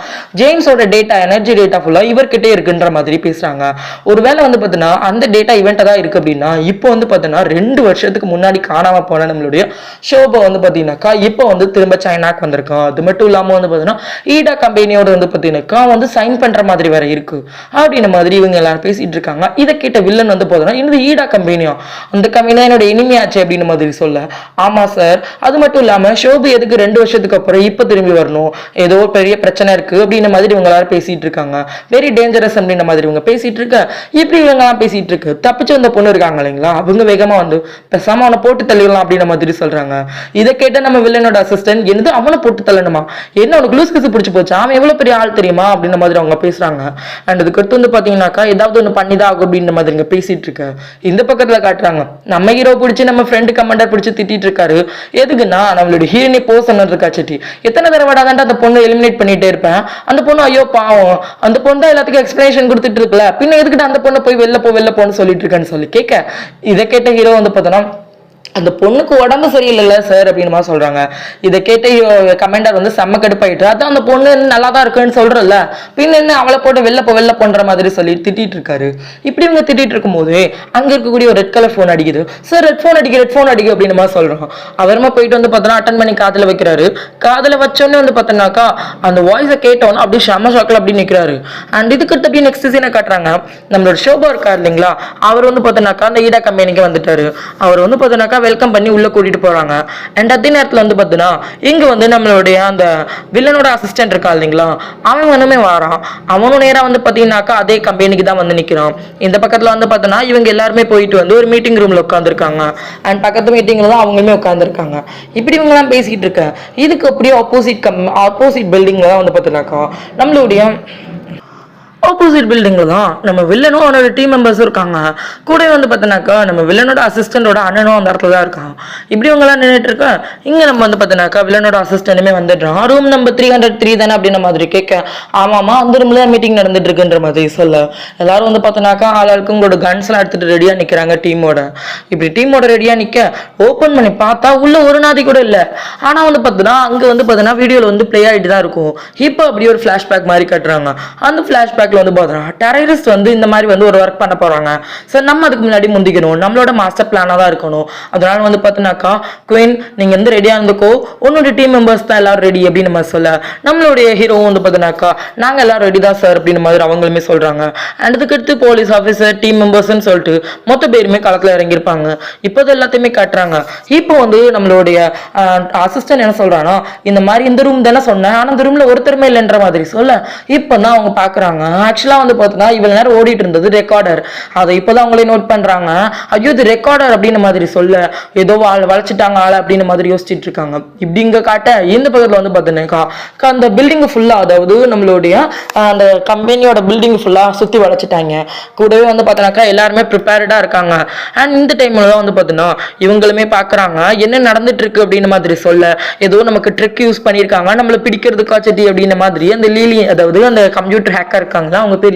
ஜேம்ஸோட டேட்டா எனர்ஜி டேட்டா ஃபுல்லா இவர்கிட்டே இருக்குன்ற மாதிரி பேசுறாங்க. ஒருவேளை வந்து பார்த்தீங்கன்னா அந்த டேட்டா இவன்ட்டா தான் இருக்கு அப்படின்னா இப்போ வந்து பார்த்தீங்கன்னா 2 வருஷத்துக்கு முன்னாடி காணாம போன நம்மளுடைய ஷோபோ வந்து பார்த்தீங்கன்னாக்கா இப்போ வந்து திரும்ப சைனாக்கு வந்திருக்கான். அது மட்டும் இல்லாம வந்து பார்த்தீங்கன்னா ஈடா கம்பெனியோட வந்து பார்த்தீங்கன்னாக்கா வந்து சைன் பண்ற மாதிரி வேற இருக்கு அப்படின்ற மாதிரி இவங்க எல்லாரும் பேசிட்டு இருக்காங்க. இதை கேட்ட வில்லன் வந்து பார்த்தீங்கன்னா இந்த ஈடா கம்பெனியா, அந்த கம்பெனி என்னோட இனிமையாச்சு அப்படின்னு மாதிரி சொல்ல, ஆமா சார், அது மட்டும் இல்லாம ஷோபு எதுக்கு 2 வருஷத்துக்கு அப்புறம் இப்ப திரும்பி வரணும், ஏதோ பெரிய பிரச்சனை இருக்கு அப்படின்ற மாதிரி இவங்க எல்லாரும் பேசிட்டு இருக்காங்க. வெரி டேஞ்சரஸ் அப்படின்ற மாதிரி இவங்க பேசிட்டு இருக்க, இப்படி இவங்க எல்லாம் பேசிட்டு இருக்கு. தப்பிச்சு வந்த பொண்ணு இருக்காங்க இல்லைங்களா, அவங்க வேகமா வந்து பேசாம அவனை போட்டு தள்ளிடலாம் அப்படின்ற மாதிரி சொல்றாங்க. இதை கேட்ட நம்ம வில்லனோட அசிஸ்டன்ட், என்னது அவனை போட்டு தள்ளணுமா, என்ன உனக்கு லூஸ் கிசு பிடிச்சு போச்சு, அவன் எவ்வளவு பெரிய ஆள் தெரியுமா அப்படின்ற மாதிரி அவங்க பேசுறாங்க. அண்ட் அதுக்கு அடுத்து வந்து பாத்தீங்கன்னாக்கா ஏதாவது ஒண்ணு பண்ணிதான் ஆகும் அப்படின்ற மாதிரி இங்க பேசிட்டு இருக்க. இந்த பக்கத்துல காட்டுறாங்க நம்ம ஹீரோ பிடிச்சி நம்ம ஃப்ரெண்டு கமாண்டர் பிடிச்சி திட்டிட்டு இருக்காரு. எதுக்குன்னா நம்மளோட ஹீரோனி போசன் இருக்கா செட்டி, எத்தனை தடவை தான் அந்த பொண்ணு எலிமினேட் பண்ணிட்டே இருப்பேன், அந்த பொண்ணு ஐயோ பாவம் அந்த பொண்ணு தான் எல்லாத்துக்கும் எக்ஸ்பிளேஷன் கொடுத்துட்டு இருக்குல்ல, பின்ன எதுக்கிட்ட அந்த பொண்ணு போய் வெளில போன்னு சொல்லிட்டு இருக்கேன்னு சொல்லி கேட்க, இதை கேட்ட ஹீரோ வந்து பார்த்தோன்னா அந்த பொண்ணுக்கு உடம்பு சரியில்லைல்ல சார் அப்படின்னு மாதிரி சொல்றாங்க. இதை கேட்டு கமெண்டர் வந்து செம்ம கடுப்பாயிட்டு, அதான் அந்த பொண்ணு நல்லா தான் இருக்குன்னு சொல்றல, பின்ன என்ன அவளை போட்டு வெளில பண்ற மாதிரி சொல்லி திட்டிட்டு இருக்காரு. இப்படி இவங்க திட்டிட்டு இருக்கும் போது அங்க இருக்கக்கூடிய ஒரு ரெட் கலர் போன் அடிக்குது. சார் ரெட் போன் அடிக்கு அப்படின்னு மாதிரி சொல்றோம். அவருமா போயிட்டு வந்து பார்த்தோன்னா அட்டன் பண்ணி காதுல வைக்கிறாரு. காதுல வச்சோடனே வந்து பார்த்தோன்னாக்கா அந்த வாய்ஸை கேட்டோன்னா அப்படியே செம்ம ஷாக்கில் அப்படி நிற்கிறாரு. அண்ட் இதுக்கு அப்படியே நெக்ஸ்ட் சீனை காட்டுறாங்க. நம்மளோட ஷோபா இருக்காரு இல்லைங்களா, அவர் வந்து பார்த்தோன்னாக்கா அந்த ஈடா கம்பெனிக்கு வந்துட்டாரு. அவர் வந்து பார்த்தோன்னாக்கா வெல்கம் பண்ணி உள்ள கூட்டிட்டு போறாங்க. அண்ட் அதே நேரத்துல வந்து பார்த்தீங்கன்னா இங்க வந்து நம்மளுடைய அந்த வில்லனோட அசிஸ்டன்ட் இருக்கா இல்லைங்களா, அவன் வந்துமே வரான். அவனும் நேரா வந்து பார்த்தீங்கன்னாக்கா அதே கம்பெனிக்கு தான் வந்து நிற்கிறான். இந்த பக்கத்துல வந்து பார்த்தோன்னா இவங்க எல்லாருமே போயிட்டு வந்து ஒரு மீட்டிங் ரூம்ல உட்காந்துருக்காங்க. அண்ட் பக்கத்து மீட்டிங்ல தான் அவங்களுமே உட்காந்துருக்காங்க. இப்படி இவங்கெல்லாம் பேசிட்டு இருக்க இதுக்கு அப்படியே ஆப்போசிட் பில்டிங்ல தான் வந்து பார்த்தீங்கன்னாக்கா நம்மளுடைய ஆப்போசிட் பில்டிங்ல தான் நம்ம வில்லனும் அவனோட டீம் மெம்பர்ஸும் இருக்காங்க. கூட வந்து பார்த்தோன்னாக்கா நம்ம வில்லனோட அசிஸ்டண்டோட அண்ணனும் அந்த இடத்துல தான் இருக்கான். இப்படி இவங்கெல்லாம் நின்றுட்டு இருக்க இங்க நம்ம வந்து பார்த்தோன்னாக்கா வில்லனோட அசிஸ்டன்ட்டுமே வந்துடுறான். ரூம் நம்பர் 303 தானே அப்படின்ற மாதிரி கேட்க, ஆமாமா அந்த ரூம்ல தான் மீட்டிங் நடந்துட்டு இருக்குன்ற மாதிரி சொல்ல, எல்லாரும் வந்து பார்த்தோன்னாக்கா ஆளுக்கு உங்களோட கன்ஸ் எல்லாம் எடுத்துட்டு ரெடியா நிக்கிறாங்க டீமோட. இப்படி டீமோட ரெடியா நிக்க ஓப்பன் பண்ணி பார்த்தா உள்ள ஒரு நாதி கூட இல்லை. ஆனா வந்து பார்த்தோன்னா அங்க வந்து பார்த்தோன்னா வீடியோல வந்து பிளே ஆகிட்டு தான் இருக்கும். இப்போ அப்படியே ஒரு ஃபிளாஷ்பேக் மாதிரி கட்டுறாங்க. அந்த ஃபிளாஷ்பேக் வந்து பார்த்தோம்னா டெரரிஸ்ட் வந்து இந்த மாதிரி வந்து ஒரு ஒர்க் பண்ண போறாங்க. சார் நம்ம அதுக்கு முன்னாடி முந்திக்கணும், நம்மளோட மாஸ்டர் பிளானா தான் இருக்கணும். அதனால வந்து பார்த்தோன்னாக்கா குயின் நீங்க வந்து ரெடியா இருந்துக்கோ, உன்னோட டீம் மெம்பர்ஸ் தான் எல்லாரும் ரெடி அப்படின்னு நம்ம சொல்ல, நம்மளுடைய ஹீரோ வந்து பார்த்தோன்னாக்கா நாங்க எல்லாரும் ரெடி தான் சார் அப்படின்னு மாதிரி அவங்களுமே சொல்றாங்க. அண்ட் அதுக்கடுத்து போலீஸ் ஆஃபீஸர் டீம் மெம்பர்ஸ்ன்னு சொல்லிட்டு மொத்த பேருமே களத்துல இறங்கியிருப்பாங்க. இப்போ எல்லாத்தையுமே காட்டுறாங்க. இப்போ வந்து நம்மளுடைய அசிஸ்டன்ட் என்ன சொல்றானா, இந்த மாதிரி இந்த ரூம் தானே சொன்னேன், ஆனா இந்த ரூம்ல ஒருத்தருமே இல்லைன்ற மாதிரி சொல்ல, இப்பதான் அவங்க பாக்குறாங்க ஆக்சுவலா வந்து பார்த்தோன்னா இவ்வளவு நேரம் ஓடிட்டு இருந்தது ரெக்கார்டர். அதை இப்போதான் அவங்களே நோட் பண்றாங்க. ஐயோ இது ரெக்கார்டர் அப்படின்னு மாதிரி சொல்ல, ஏதோ வளைச்சிட்டாங்க ஆளை அப்படின்னு மாதிரி யோசிச்சுட்டு இருக்காங்க. இப்படி இங்க காட்ட இந்த பக்கத்துல வந்து பார்த்தோன்னாக்கா அந்த பில்டிங் ஃபுல்லா, அதாவது நம்மளுடைய அந்த கம்பெனியோட பில்டிங் ஃபுல்லா சுத்தி வளைச்சிட்டாங்க. கூடவே வந்து பார்த்தோன்னாக்கா எல்லாருமே ப்ரிப்பேர்டா இருக்காங்க. அண்ட் இந்த டைம்ல தான் வந்து பார்த்தோன்னா இவங்களுமே பாக்குறாங்க என்ன நடந்துட்டு இருக்கு அப்படின்னு மாதிரி சொல்ல, ஏதோ நமக்கு ட்ரிக் யூஸ் பண்ணியிருக்காங்க நம்மளை பிடிக்கிறதுக்காச்சட்டி அப்படின்ற மாதிரி அந்த லீலி, அதாவது அந்த கம்ப்யூட்டர் ஹேக்கர் இருக்காங்க, அவங்க பேர்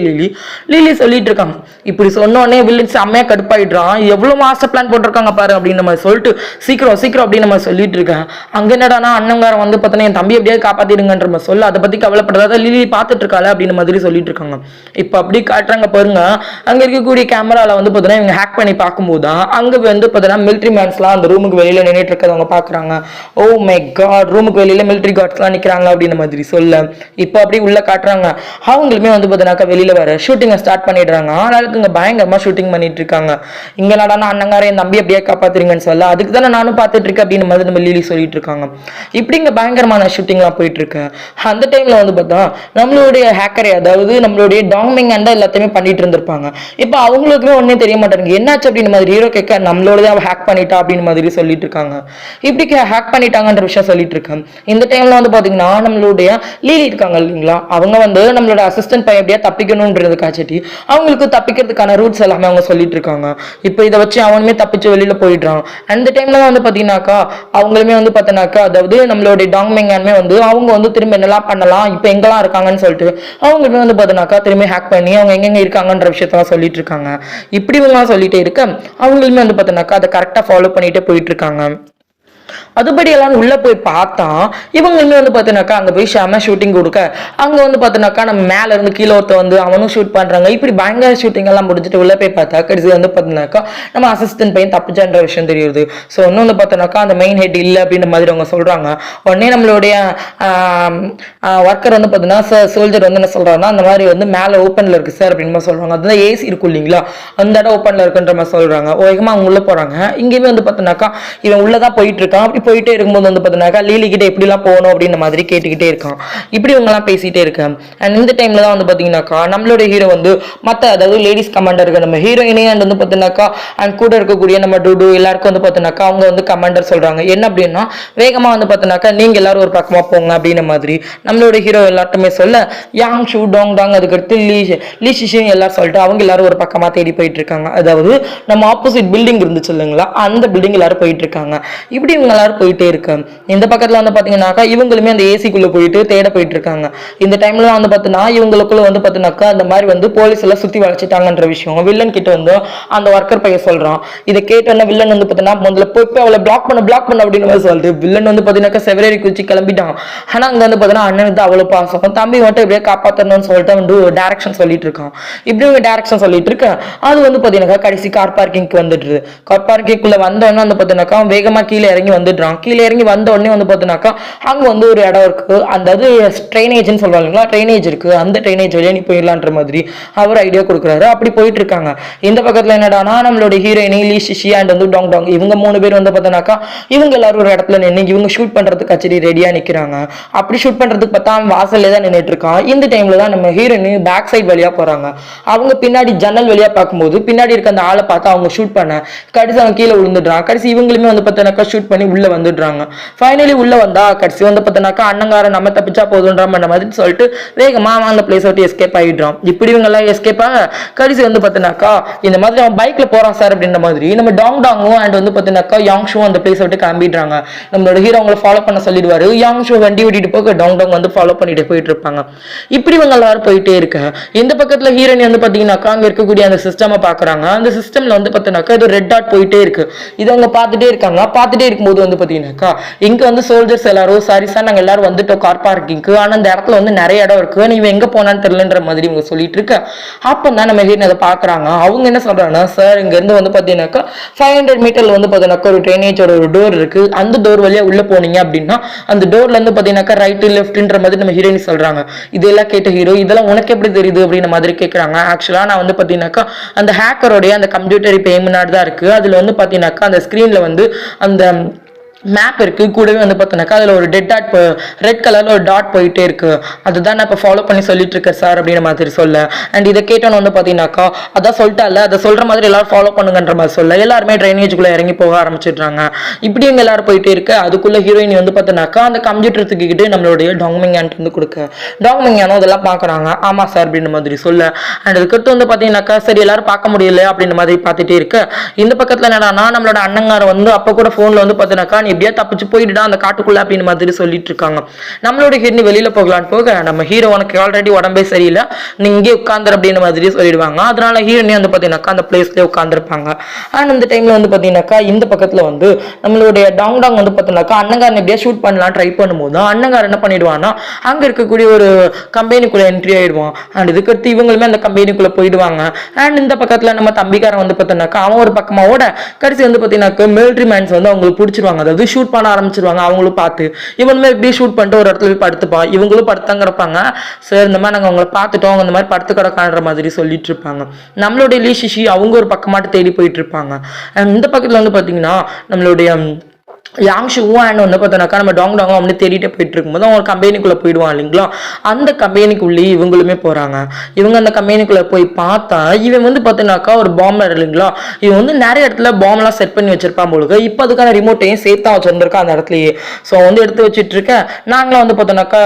லிலி சொல்லிட்டு இருக்காங்க. இப்படி சொன்னோடனே வில்லன் செம்மையா கடுப்பாயிடுறான். எவ்வளவு மாஸ்டர் பிளான் போட்டிருக்காங்க பாரு அப்படின்னு மாதிரி சொல்லிட்டு சீக்கிரம் அப்படின்னு நம்ம சொல்லிட்டு இருக்கேன். அங்க என்னடானா அண்ணங்காரன் வந்து பார்த்தோன்னா என் தம்பி எப்படியாவது காப்பாத்திடுங்கன்ற மாதிரி சொல்ல, அதை பத்தி கவலைப்படாத லிலி பார்த்துட்டு இருக்காள அப்படின்னு மாதிரி சொல்லிட்டு இருக்காங்க. இப்ப அப்படி காட்டுறாங்க பாருங்க. அங்க இருக்கக்கூடிய கேமரால வந்து பார்த்தோன்னா இவங்க ஹேக் பண்ணி பார்க்கும்போது அங்க வந்து பார்த்தோன்னா மிலிட்ரி மேன்ஸ்லாம் அந்த ரூமுக்கு வெளியில நின்றுட்டு இருக்கிறவங்க பாக்குறாங்க. ஓ மை காட், ரூமுக்கு வெளியில மிலிட்ரி கார்ட்ஸ்லாம் நிக்கிறாங்க அப்படின்னு மாதிரி சொல்ல, இப்போ அப்படி உள்ள காட்டுறாங்க. அவங்களுமே வந்து பார்த்தோன்னாக்கா வெளியில வர ஷூட்டிங்கை ஸ்டார்ட் பண்ணிடுறாங்க. ஆனாலும் இங்க பயங்கரமா ஷூட்டிங் பண்ணிட்டு இருக்காங்க. இங்க நாடானா அண்ணங்கார என் தம்பி அப்படியே காப்பாத்துறீங்கன்னு சொல்ல, அதுக்கு தானே நானும் பார்த்துட்டு இருக்கேன் அப்படின்னு மாதிரி நம்ம லிலி சொல்லிட்டு இருக்காங்க. இப்படி இங்க பயங்கரமான ஷூட்டிங்லாம் போயிட்டு இருக்கு. அந்த டைம்ல வந்து பார்த்தா நம்மளுடைய ஹேக்கரை, அதாவது நம்மளுடைய டாமிங் அண்டா எல்லாத்தையுமே பண்ணிட்டு இருந்திருப்பாங்க. இப்போ அவங்களுக்குமே ஒன்னே தெரிய மாட்டாங்க என்னாச்சு அப்படின்னு மாதிரி ஹீரோ கேட்க, நம்மளோட ஹேக் பண்ணிட்டா அப்படின்னு மாதிரி சொல்லிட்டு இருக்காங்க. இப்படி ஹேக் பண்ணிட்டாங்கன்ற விஷயம் சொல்லிட்டு இருக்கேன். இந்த டைம்ல வந்து பாத்தீங்கன்னா நம்மளுடைய லீலி இருக்காங்க இல்லைங்களா, அவங்க வந்து நம்மளோட அசிஸ்டன்ட் பையன் எப்படியா தப்பிக்கணும்ன்றதுக்காச்சட்டி அவங்களுக்கு தப்பிக்கிறதுக்கான ரூட்ஸ் எல்லாமே அவங்க சொல்லிட்டு இருக்காங்க. இப்போ இதை வச்சு அவனுமே தப்பிச்சு வெளியில போயிடுறான். அந்த டைம்ல வந்து பாத்தீங்கன்னாக்கா அவங்களுமே வந்து பார்த்தோன்னாக்கா, அதாவது நம்மளுடைய டாங்மெங்கானுமே வந்து அவங்க வந்து திரும்ப என்னெல்லாம் பண்ணலாம், இப்போ எங்கெல்லாம் இருக்காங்கன்னு சொல்லிட்டு அவங்களுமே வந்து பார்த்தோன்னாக்கா திரும்பி ஹேக் பண்ணி அவங்க எங்கெங்க இருக்காங்கன்ற விஷயத்தெல்லாம் சொல்லிட்டு இருக்காங்க. இப்படி இவங்கலாம் சொல்லிட்டே இருக்க அவங்களுமே வந்து பார்த்தோன்னாக்கா அதை கரெக்டாக ஃபாலோ பண்ணிட்டே போயிட்டு இருக்காங்க. அதுபடி எல்லாம் உள்ள போய் பார்த்தா இவங்களுமே வந்து பார்த்தீங்கன்னாக்கா அங்கே போய் ஷாம ஷூட்டிங் கொடுக்க, அங்கே வந்து பார்த்தீங்கன்னாக்கா நம்ம மேலே இருந்து கீழே ஒருத்த வந்து அவனும் ஷூட் பண்ணுறாங்க. இப்படி பயங்கர ஷூட்டிங் எல்லாம் முடிச்சுட்டு உள்ள போய் பார்த்தா கடைசி வந்து பார்த்தீங்கன்னாக்கா நம்ம அசிஸ்டன்ட் பையன் தப்பிச்சான்ற விஷயம் தெரியுது. ஸோ இன்னும் வந்து பார்த்தோன்னாக்கா அந்த மெயின் ஹெட் இல்லை அப்படின்ற மாதிரி அவங்க சொல்கிறாங்க. உடனே நம்மளுடைய ஒர்க்கர் வந்து பார்த்தீங்கன்னா சோல்ஜர் வந்து என்ன சொல்கிறாங்கன்னா, அந்த மாதிரி வந்து மேலே ஓப்பனில் இருக்குது சார் அப்படின்னு மாதிரி சொல்கிறாங்க. அதுதான் ஏசி இருக்கும் இல்லைங்களா, அந்த இடம் ஓப்பனில் இருக்குன்ற மாதிரி சொல்கிறாங்க. வேகமாக அவங்க உள்ளே போகிறாங்க. இங்கேயுமே வந்து பார்த்தீங்கன்னாக்கா இவன் உள்ளதான் போயிட்டு இருக்கான். அப்படி போயிட்டே இருக்கும்போது வந்து பார்த்தீங்கன்னாக்கா லீலி கிட்ட எப்படிலாம் போகணும் அப்படின்ற மாதிரி கேட்டுக்கிட்டே இருக்கான். இப்படி இவங்கெல்லாம் பேசிட்டே இருக்கேன். அண்ட் இந்த டைம்ல தான் வந்து பார்த்தீங்கன்னாக்கா நம்மளோட ஹீரோ வந்து மற்ற, அதாவது லேடிஸ் கமாண்டர் இருக்க நம்ம ஹீரோயினே அண்ட் வந்து பார்த்தீங்கன்னாக்கா அண்ட் கூட இருக்கக்கூடிய நம்ம டூடு எல்லாருக்கும் வந்து பார்த்தீங்கன்னாக்கா அவங்க வந்து கமாண்டர் சொல்றாங்க. என்ன அப்படின்னா வேகமா வந்து பார்த்தீங்கன்னாக்கா நீங்க எல்லாரும் ஒரு பக்கமா போங்க அப்படின்ற மாதிரி நம்மளோட ஹீரோ எல்லாருமே சொல்ல, யாங் ஷூ டோங் டாங் அதுக்கடுத்து லீ ஷிஷிங் எல்லாரும் சொல்லிட்டு அவங்க எல்லாரும் ஒரு பக்கமா தேடி போயிட்டு இருக்காங்க. அதாவது நம்ம ஆப்போசிட் பில்டிங் இருந்துச்சு இல்லைங்களா, அந்த பில்டிங் எல்லாரும் போயிட்டு இருக்காங்க. இப்படி இவங்க எல்லாரும் எல்லாரும் போயிட்டே இருக்கு. இந்த பக்கத்துல வந்து பாத்தீங்கன்னாக்கா இவங்களுமே அந்த ஏசிக்குள்ள போயிட்டு தேட போயிட்டு இருக்காங்க. இந்த டைம்ல வந்து பாத்தீங்கன்னா இவங்களுக்குள்ள வந்து பாத்தீங்கன்னாக்கா அந்த மாதிரி வந்து போலீஸ் எல்லாம் சுத்தி வளைச்சிட்டாங்கன்ற விஷயம் வில்லன் கிட்ட வந்து அந்த ஒர்க்கர் பையன் சொல்றான். இதை கேட்டோன்னா வில்லன் வந்து பாத்தீங்கன்னா முதல்ல போய் அவளை பிளாக் பண்ண அப்படின்னு மாதிரி சொல்லிட்டு வில்லன் வந்து பாத்தீங்கன்னா செவரேரி குச்சி கிளம்பிட்டான். ஆனா அங்க வந்து பாத்தீங்கன்னா அண்ணனுக்கு அவ்வளவு பாசம், தம்பி மட்டும் இப்படியே காப்பாத்தணும்னு சொல்லிட்டு வந்து டைரக்ஷன் சொல்லிட்டு இருக்கான். இப்படி டைரக்ஷன் சொல்லிட்டு இருக்க அது வந்து பாத்தீங்கன்னா கடைசி கார் பார்க்கிங்க்கு வந்துடுது. கார் பார்க்கிங்குள்ள வந்தோடனே வந்து பாத்தீங்கன்னாக்கா வேகமா கீழே இறங்கி வந்துடுறான். கீழே இறங்கி வந்த உடனே வந்து பாத்தீங்கன்னாக்கா அங்க வந்து ஒரு இடம் இருக்கு, அந்த ட்ரைனேஜ்னு சொல்லுவாங்களா, ட்ரைனேஜ் இருக்கு, அந்த ட்ரைனேஜ் வழியா நீ போயிடலான்ற மாதிரி அவர் ஐடியா கொடுக்குறாரு. அப்படி போயிட்டு இருக்காங்க. இந்த பக்கத்துல என்னடானா நம்மளோட ஹீரோயினி லீ ஷிஷி அண்ட் வந்து டாங் டாங் இவங்க 3 பேர் வந்து பாத்தீங்கன்னாக்கா இவங்க எல்லாரும் ஒரு இடத்துல நின்று இவங்க ஷூட் பண்றதுக்கு கச்சேரி ரெடியா நிக்கிறாங்க. அப்படி ஷூட் பண்றதுக்கு பார்த்தா வாசல்லே தான் நின்றுட்டு இருக்கான். இந்த டைம்ல தான் நம்ம ஹீரோயினி பேக் சைட் வழியா போறாங்க. அவங்க பின்னாடி ஜன்னல் வழியா பார்க்கும்போது பின்னாடி இருக்க அந்த ஆளை பார்த்து அவங்க ஷூட் பண்ண கடைசி அவன் கீழே விழுந்துடுறான். கடைசி இவங்களுமே வந்து பார்த்தனாக்கா ஷூட் பண்ணி உள்ள வந்துடுறாங்க. ஃபைனலி உள்ள வந்தா கடைசி வந்து பார்த்தனாக்கா அண்ணங்கார நம்ம தப்பிச்சா போதுன்ற மாதிரி சொல்லிட்டு வேகமா அந்த பிளேஸ் விட்டு எஸ்கேப் ஆகிடுறான். இப்படி இவங்க எல்லாம் எஸ்கேப் ஆக கடைசி வந்து பார்த்தனாக்கா இந்த மாதிரி அவன் பைக்ல போறான் சார் அப்படின்ற மாதிரி நம்ம டாங் டாங்கும் அண்ட் வந்து பார்த்தனாக்கா யாங் ஷோ அந்த பிளேஸ் விட்டு கிளம்பிடுறாங்க. நம்மளோட ஹீரோ அவங்களை ஃபாலோ பண்ண சொல்லிடுவாரு. யாங் ஷோ வண்டி ஓட்டிட்டு போக டாங் டாங் வந்து ஃபாலோ பண்ணிட்டு போயிட்டு இருப்பாங்க. இப்படி இவங்க எல்லாரும் போயிட்டே இருக்க இந்த பக்கத்துல ஹீரோயின் வந்து பாத்தீங்கன்னாக்கா அங்க இருக்கக்கூடிய அந்த சிஸ்டமை பாக்குறாங்க. அந்த சிஸ்டம்ல வந்து பாத்தீங்கன்னாக்கா இது ரெட் டாட் போயிட்டே இருக்கு. இது அவங்க பார்த்துட்டே இருக்காங்க. பார்த்துட்டே இருக்கும்போது வந்து பாத்தீங்கன்னாக்கா இங்க வந்து சோல்ஜர்ஸ் எல்லாரும் சாரி சார் நாங்க எல்லாரும் வந்துட்டோம் கார் பார்க்கிங்க்கு, ஆனா அந்த இடத்துல வந்து நிறைய இடம் இருக்கு, நீ எங்க போனான்னு தெரியலன்ற மாதிரி இவங்க சொல்லிட்டு இருக்க. அப்பதான் நம்ம ஹீரோயின் அதை பாக்குறாங்க. அவங்க என்ன சொல்றாங்கன்னா சார் இங்க இருந்து வந்து பாத்தீங்கன்னாக்கா 500 மீட்டர்ல வந்து பாத்தீங்கன்னாக்கா ஒரு ட்ரைனேஜோட ஒரு டோர் இருக்கு, அந்த டோர் வழியா உள்ள போனீங்க அப்படின்னா அந்த டோர்ல இருந்து பாத்தீங்கன்னாக்கா ரைட் லெஃப்ட்ன்ற மாதிரி நம்ம ஹீரோயின் சொல்றாங்க. இதெல்லாம் கேட்ட ஹீரோ இதெல்லாம் உனக்கு எப்படி தெரியுது அப்படின்ற மாதிரி கேட்கறாங்க. ஆக்சுவலா நான் வந்து பாத்தீங்கன்னாக்கா அந்த ஹேக்கரோடைய அந்த கம்ப்யூட்டர் இப்போ முன்னாடி தான் இருக்கு. அதுல வந்து பாத்தீங்கன்னாக்கா அந்த ஸ்கிரீன்ல வந்து அந்த மேப் இருக்கு, கூடவே வந்து பார்த்தோன்னாக்கா அதில் ஒரு ரெட் கலர்ல ஒரு டாட் போயிட்டே இருக்கு, அதுதான் நான் இப்போ ஃபாலோ பண்ணி சொல்லிட்டு இருக்கேன் சார் அப்படின்ற மாதிரி சொல்ல. அண்ட் இதை கேட்டோன்னு வந்து பார்த்தீங்கன்னாக்கா அதான் சொல்லிட்டால அதை சொல்ற மாதிரி எல்லாரும் ஃபாலோ பண்ணுங்கன்ற மாதிரி சொல்ல எல்லாருமே ட்ரைனேஜுக்குள்ள இறங்கி போக ஆரம்பிச்சிடுறாங்க. இப்படி எங்க எல்லாரும் போயிட்டே இருக்க அதுக்குள்ள ஹீரோயின் வந்து பார்த்தோன்னாக்கா அந்த கம்ப்யூட்டர் தூக்கிக்கிட்டு நம்மளுடைய டாங்மிங்யான்ட்டு வந்து கொடுக்க டாங்மிங்யானோ அதெல்லாம் பார்க்குறாங்க. ஆமா சார் அப்படின்ற மாதிரி சொல்ல அண்ட் அதுக்கடுத்து வந்து பார்த்தீங்கன்னாக்கா சரி எல்லாரும் பார்க்க முடியல அப்படின்ற மாதிரி பார்த்துட்டே இருக்க இந்த பக்கத்தில் என்னன்னா நம்மளோட அண்ணங்கார வந்து அப்போ கூட ஃபோனில் வந்து பார்த்தீங்கன்னாக்கா எப்படியா தப்பிச்சு போயிடுடா அந்த காட்டுக்குள்ள அப்படின்னு மாதிரி சொல்லிட்டு இருக்காங்க. நம்மளோட ஹீரோயின் வெளியில போகலான்னு போக நம்ம ஹீரோ உனக்கு ஆல்ரெடி உடம்பே சரியில்லை, நீ இங்கே உட்காந்துரு அப்படின்னு மாதிரி சொல்லிடுவாங்க. அதனால ஹீரோயின் வந்து பாத்தீங்கன்னாக்கா அந்த பிளேஸ்ல உட்காந்துருப்பாங்க. அண்ட் அந்த டைம்ல வந்து பாத்தீங்கன்னாக்கா இந்த பக்கத்துல வந்து நம்மளுடைய டாங் டாங் வந்து பாத்தீங்கன்னாக்கா அண்ணங்காரன் எப்படியா ஷூட் பண்ணலாம் ட்ரை பண்ணும்போது அண்ணங்காரன் என்ன பண்ணிடுவான்னா அங்க இருக்கக்கூடிய ஒரு கம்பெனிக்குள்ள என்ட்ரி ஆயிடுவான். அண்ட் இதுக்கடுத்து இவங்களுமே அந்த கம்பெனிக்குள்ள போயிடுவாங்க. அண்ட் இந்த பக்கத்துல நம்ம தம்பிக்காரன் வந்து பாத்தீங்கன்னாக்கா அவன் ஒரு பக்கமா ஓட கடைசி வந்து பாத்தீங்கன்னாக்கா மிலிட்டரி மேன்ஸ் வந்து அவங்களுக்கு பிடிச்சிருவாங்க. அதாவது ஷூட் பண்ண ஆரம்பிச்சிருவாங்க. அவங்களும் பார்த்து இவனுமே இப்படி ஷூட் பண்ணிட்டு ஒரு இடத்துல போய் படுத்துப்பான். இவங்களும் படுத்தாங்க இருப்பாங்க. சார் இந்த மாதிரி நாங்கள் அவங்களை பார்த்துட்டோம், அவங்க இந்த மாதிரி படுத்து கிடக்கான்ற மாதிரி சொல்லிட்டு இருப்பாங்க. நம்மளுடைய லீ ஷிஷி அவங்க ஒரு பக்கமாட்டு தேடி போயிட்டு இருப்பாங்க. இந்த பக்கத்துல வந்து பாத்தீங்கன்னா நம்மளுடைய யாங் ஷூவும் அண்ட் வந்து பார்த்தோன்னாக்கா நம்ம டாங் டாங்கும் அப்படி தேடிட்டு போயிட்டு இருக்கும்போது அவங்க கம்பெனிக்குள்ளே போயிடுவான் இல்லைங்களா. அந்த கம்பெனிக்குள்ளேயே இவங்களுமே போகிறாங்க. இவங்க அந்த கம்பெனிக்குள்ளே போய் பார்த்தா இவன் வந்து பார்த்தீங்கன்னாக்கா ஒரு பாம்பர் இல்லைங்களா. இவன் வந்து நிறைய இடத்துல பாம்பெலாம் செட் பண்ணி வச்சிருப்பான் போலுக்கு. இப்போ அதுக்கான ரிமோட்டையும் சேர்த்தா வச்சுருந்துருக்கான் அந்த இடத்துலையே. ஸோ வந்து எடுத்து வச்சுட்டு இருக்கேன். நாங்களாம் வந்து பார்த்தோன்னாக்கா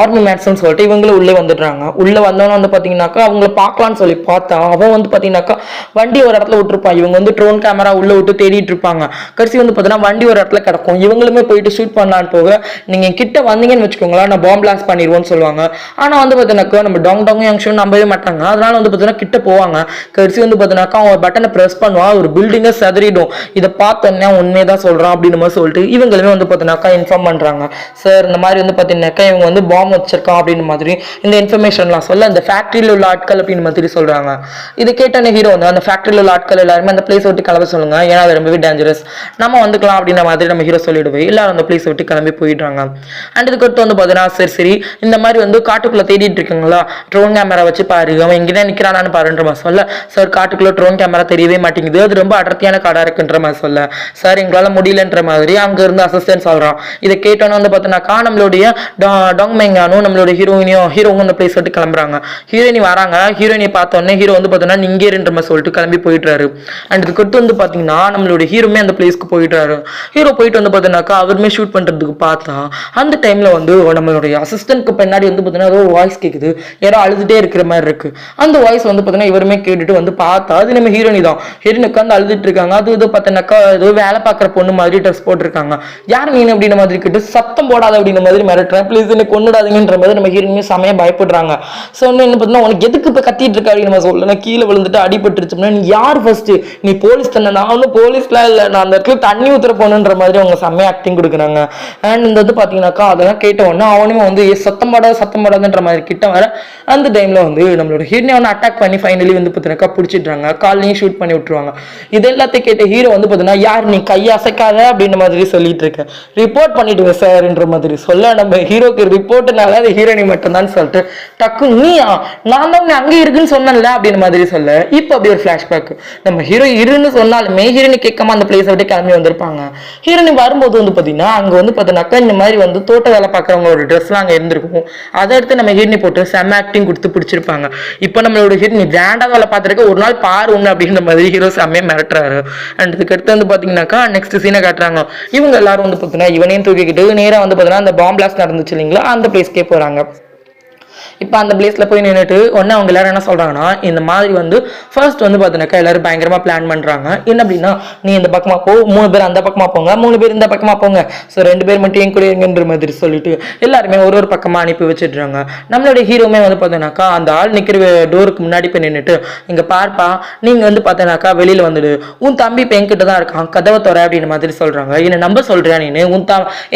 ஆர்மி மேட்ஸ்ன்னு சொல்லிட்டு இவங்களும் உள்ளே வந்துடுறாங்க. உள்ளே வந்தோன்னு வந்து பார்த்தீங்கன்னாக்கா அவங்கள பார்க்கலான்னு சொல்லி பார்த்தா அவன் வந்து பார்த்தீங்கன்னாக்கா வண்டி ஒரு இடத்துல விட்டுருப்பான். இவங்க வந்து ட்ரோன் கேமரா உள்ளே விட்டு தேடிட்டு இருப்பாங்க. கடைசி வந்து பார்த்தீங்கன்னா வண்டி ஒரு கிடக்கும். இவங்களுமே போயிட்டு ஷூட் பண்ணலான்னு போக நீங்க கிட்ட வந்தீங்கன்னு வச்சுக்கோங்களேன் நான் பாம்பு பிளாஸ்ட் பண்ணிடுவோம்னு சொல்லுவாங்க. ஆனா வந்து பார்த்தீங்கன்னா நம்ம டாங் டாங் யாங் ஷோ நம்பவே மாட்டாங்க. அதனால வந்து பார்த்தீங்கன்னா கிட்ட போவாங்க. கடைசி வந்து பார்த்தீங்கன்னா அவன் பட்டனை பிரஸ் பண்ணுவான், ஒரு பில்டிங்கை செதறிடும். இதை பார்த்தோன்னா உண்மையதான் சொல்றான் அப்படின்னு மாதிரி சொல்லிட்டு இவங்களுமே வந்து பார்த்தீங்கன்னா இன்ஃபார்ம் பண்றாங்க. சார் இந்த மாதிரி வந்து பார்த்தீங்கன்னாக்கா இவங்க வந்து பாம்பு வச்சிருக்கான் அப்படின்னு மாதிரி இந்த இன்ஃபர்மேஷன்லாம் சொல்ல அந்த ஃபேக்டரியில் உள்ள ஆட்கள் அப்படின்னு மாதிரி சொல்றாங்க. இது கேட்டான ஹீரோ வந்து அந்த ஃபேக்டரியில் உள்ள ஆட்கள் எல்லாருமே அந்த பிளேஸ் விட்டு கிளம்ப சொல்லுங்க, ஏன்னா அது ரொம்பவே டேஞ்சரஸ், நம்ம வந்துக்கலாம் அப்படின்ற மாதிரி நம்ம ஹீரோ சொல்லிடுவே. எல்லாரும் அந்த பிளேஸ் விட்டு கிளம்பி போயிடுறாங்க. அண்ட் இதுக்கு அடுத்து வந்து பார்த்தீங்கன்னா சரி இந்த மாதிரி வந்து காட்டுக்குள்ள தேடிட்டு இருக்காங்களா, ட்ரோன் கேமரா வச்சு பாரு, அவன் எங்கேதான் நிற்கிறானான்னு பாருன்ற மாதிரி சொல்ல சார் காட்டுக்குள்ள ட்ரோன் கேமரா தெரியவே மாட்டேங்குது, அது ரொம்ப அடர்த்தியான காடா இருக்குன்ற மாதிரி சொல்ல சார் எங்களால் முடியலன்ற மாதிரி அங்க இருந்து அசிஸ்டன்ட் சொல்றான். இதை கேட்டோன்னு வந்து பார்த்தீங்கன்னா நம்மளுடைய டாங் மெங்கானும் நம்மளுடைய ஹீரோவும் அந்த பிளேஸ் விட்டு கிளம்புறாங்க. ஹீரோயினி வராங்க. ஹீரோயினியை பார்த்தோன்னே ஹீரோ வந்து பார்த்தீங்கன்னா நீங்க இருன்ற மாதிரி சொல்லிட்டு கிளம்பி போயிடுறாரு. அண்ட் இதுக்கு அடுத்து வந்து பார்த்தீங்கன்னா நம்மளுடைய ஹீரோமே அந்த பிளேஸ்க்கு போயிடுறாரு. ஹீரோ ஹீரோ போயிட்டு வந்து பார்த்தீங்கன்னாக்கா அவருமே ஷூட் பண்ணுறதுக்கு பார்த்தா அந்த டைமில் வந்து நம்மளுடைய அசிஸ்டன்ட்க்கு பின்னாடி வந்து பார்த்தீங்கன்னா ஏதோ வாய்ஸ் கேட்குது, யாரோ அழுதுகிட்டே இருக்கிற மாதிரி இருக்குது. அந்த வாய்ஸ் வந்து பார்த்தீங்கன்னா இவருமே கேட்டுட்டு வந்து பார்த்தா அது நம்ம ஹீரோனி தான். ஹீரோயின் உட்காந்து அழுதுட்டு இருக்காங்க. அது இது பார்த்தீங்கன்னாக்கா ஏதோ வேலை பார்க்குற பொண்ணு மாதிரி ட்ரெஸ் போட்டிருக்காங்க. யார் நீ அப்படின்ற மாதிரி கேட்டு சத்தம் போடாத அப்படின்ற மாதிரி மிரட்டுறேன், ப்ளீஸ் என்ன கொண்டுடாதீங்கன்ற மாதிரி நம்ம ஹீரோயினுமே செமையாக பயப்படுறாங்க. ஸோ என்ன பார்த்தீங்கன்னா உனக்கு எதுக்கு இப்போ கத்திட்டு இருக்கா அப்படின்னு நம்ம சொல்ல, நான் கீழே விழுந்துட்டு அடிபட்டுருச்சோம்னா நீ யார் ஃபர்ஸ்ட், நீ போலீஸ் தானே? நான் ஒன்றும் போலீஸ்லாம் இல்லை, நான் அந்த இடத்துல தண்ணி ஊற்றுற போகணுன்ற மாதிரி அவங்க செம்மையாக ஆக்டிங் கொடுக்குறாங்க. அண்ட் இந்த வந்து பார்த்தீங்கன்னாக்கா அதெல்லாம் கேட்ட உடனே அவனுமே வந்து சத்தம் போடாதுன்ற மாதிரி கிட்ட வர அந்த டைமில் வந்து நம்மளோட ஹீரோனை வந்து அட்டாக் பண்ணி ஃபைனலி வந்து பார்த்தீங்கன்னாக்கா பிடிச்சிடுறாங்க, காலையும் ஷூட் பண்ணி விட்டுருவாங்க. இது எல்லாத்தையும் கேட்ட ஹீரோ வந்து பார்த்தீங்கன்னா யார் நீ கையை அசைக்காத அப்படின்ற மாதிரி சொல்லிட்டு இருக்கேன், ரிப்போர்ட் பண்ணிடுவேன் சார்ன்ற மாதிரி சொல்ல நம்ம ஹீரோக்கு ரிப்போர்ட்னால அது ஹீரோனி மட்டும்தான் சொல்லிட்டு டக்கு நீயா நான் தான் அங்கே இருக்குன்னு சொன்னேன்ல அப்படின்ற மாதிரி சொல்ல இப்போ அப்படி ஒரு ஃபிளாஷ்பேக். நம்ம ஹீரோ இருன்னு சொன்னாலுமே ஹீரோனி கேட்காம அந்த பிளேஸை விட்டு கிளம்பி வந்திருப்பாங்க. ஹீரோனி வரும்போது வந்து பார்த்தீங்கன்னா அங்கே வந்து பார்த்தீங்கன்னாக்கா இந்த மாதிரி வந்து தோட்ட வேலை பார்க்குறவங்க ஒரு ட்ரெஸ்லாம் அங்கே இருந்திருக்கும். அதை எடுத்து நம்ம ஹீரோனி போட்டு செம்ம ஆக்டிங் கொடுத்து பிடிச்சிருப்பாங்க. இப்போ நம்மளோட ஹீரோனி கிராண்டா வேலை பார்த்துருக்க ஒரு நாள் பாரு ஒன்று அப்படின்ற மாதிரி ஹீரோ செம்மையாக மிரட்டுறாரு. அண்ட் இதுக்கு அடுத்து வந்து பார்த்தீங்கன்னாக்கா நெக்ஸ்ட் சீனை காட்டுறாங்க. இவங்க எல்லாரும் வந்து பார்த்தீங்கன்னா இவனையும் தூக்கிக்கிட்டு நேராக வந்து பார்த்தீங்கன்னா அந்த பாம் பிளாஸ்ட் நடந்துச்சு இல்லைங்களா, அந்த பிளேஸ்க்கே போகிறாங்க. இப்போ அந்த பிளேஸில் போய் நின்றுட்டு ஒன்று அவங்க எல்லாரும் என்ன சொல்கிறாங்கன்னா இந்த மாதிரி வந்து ஃபர்ஸ்ட் வந்து பார்த்தீங்கன்னாக்கா எல்லாரும் பயங்கரமாக பிளான் பண்ணுறாங்க. என்ன அப்படின்னா நீ இந்த பக்கமாக போ, 3 பேர் அந்த பக்கமாக போங்க, 3 பேர் இந்த பக்கமாக போங்க, ஸோ 2 பேர் மட்டும் என் கூட இருங்கன்ற மாதிரி சொல்லிட்டு எல்லாருமே ஒரு பக்கமாக அனுப்பி வச்சிடுறாங்க. நம்மளுடைய ஹீரோமே வந்து பார்த்தீங்கன்னாக்கா அந்த ஆள் நிற்கிற டோருக்கு முன்னாடி போய் நின்றுட்டு இங்கே பார்ப்பா நீங்கள் வந்து பார்த்தீங்கன்னாக்கா வெளியில் வந்துடு, உன் தம்பி இப்போ என்கிட்ட தான் இருக்கான், கதவை தர அப்படின்னு மாதிரி சொல்கிறாங்க. என்னை நம்ப சொல்கிறேன் நீ,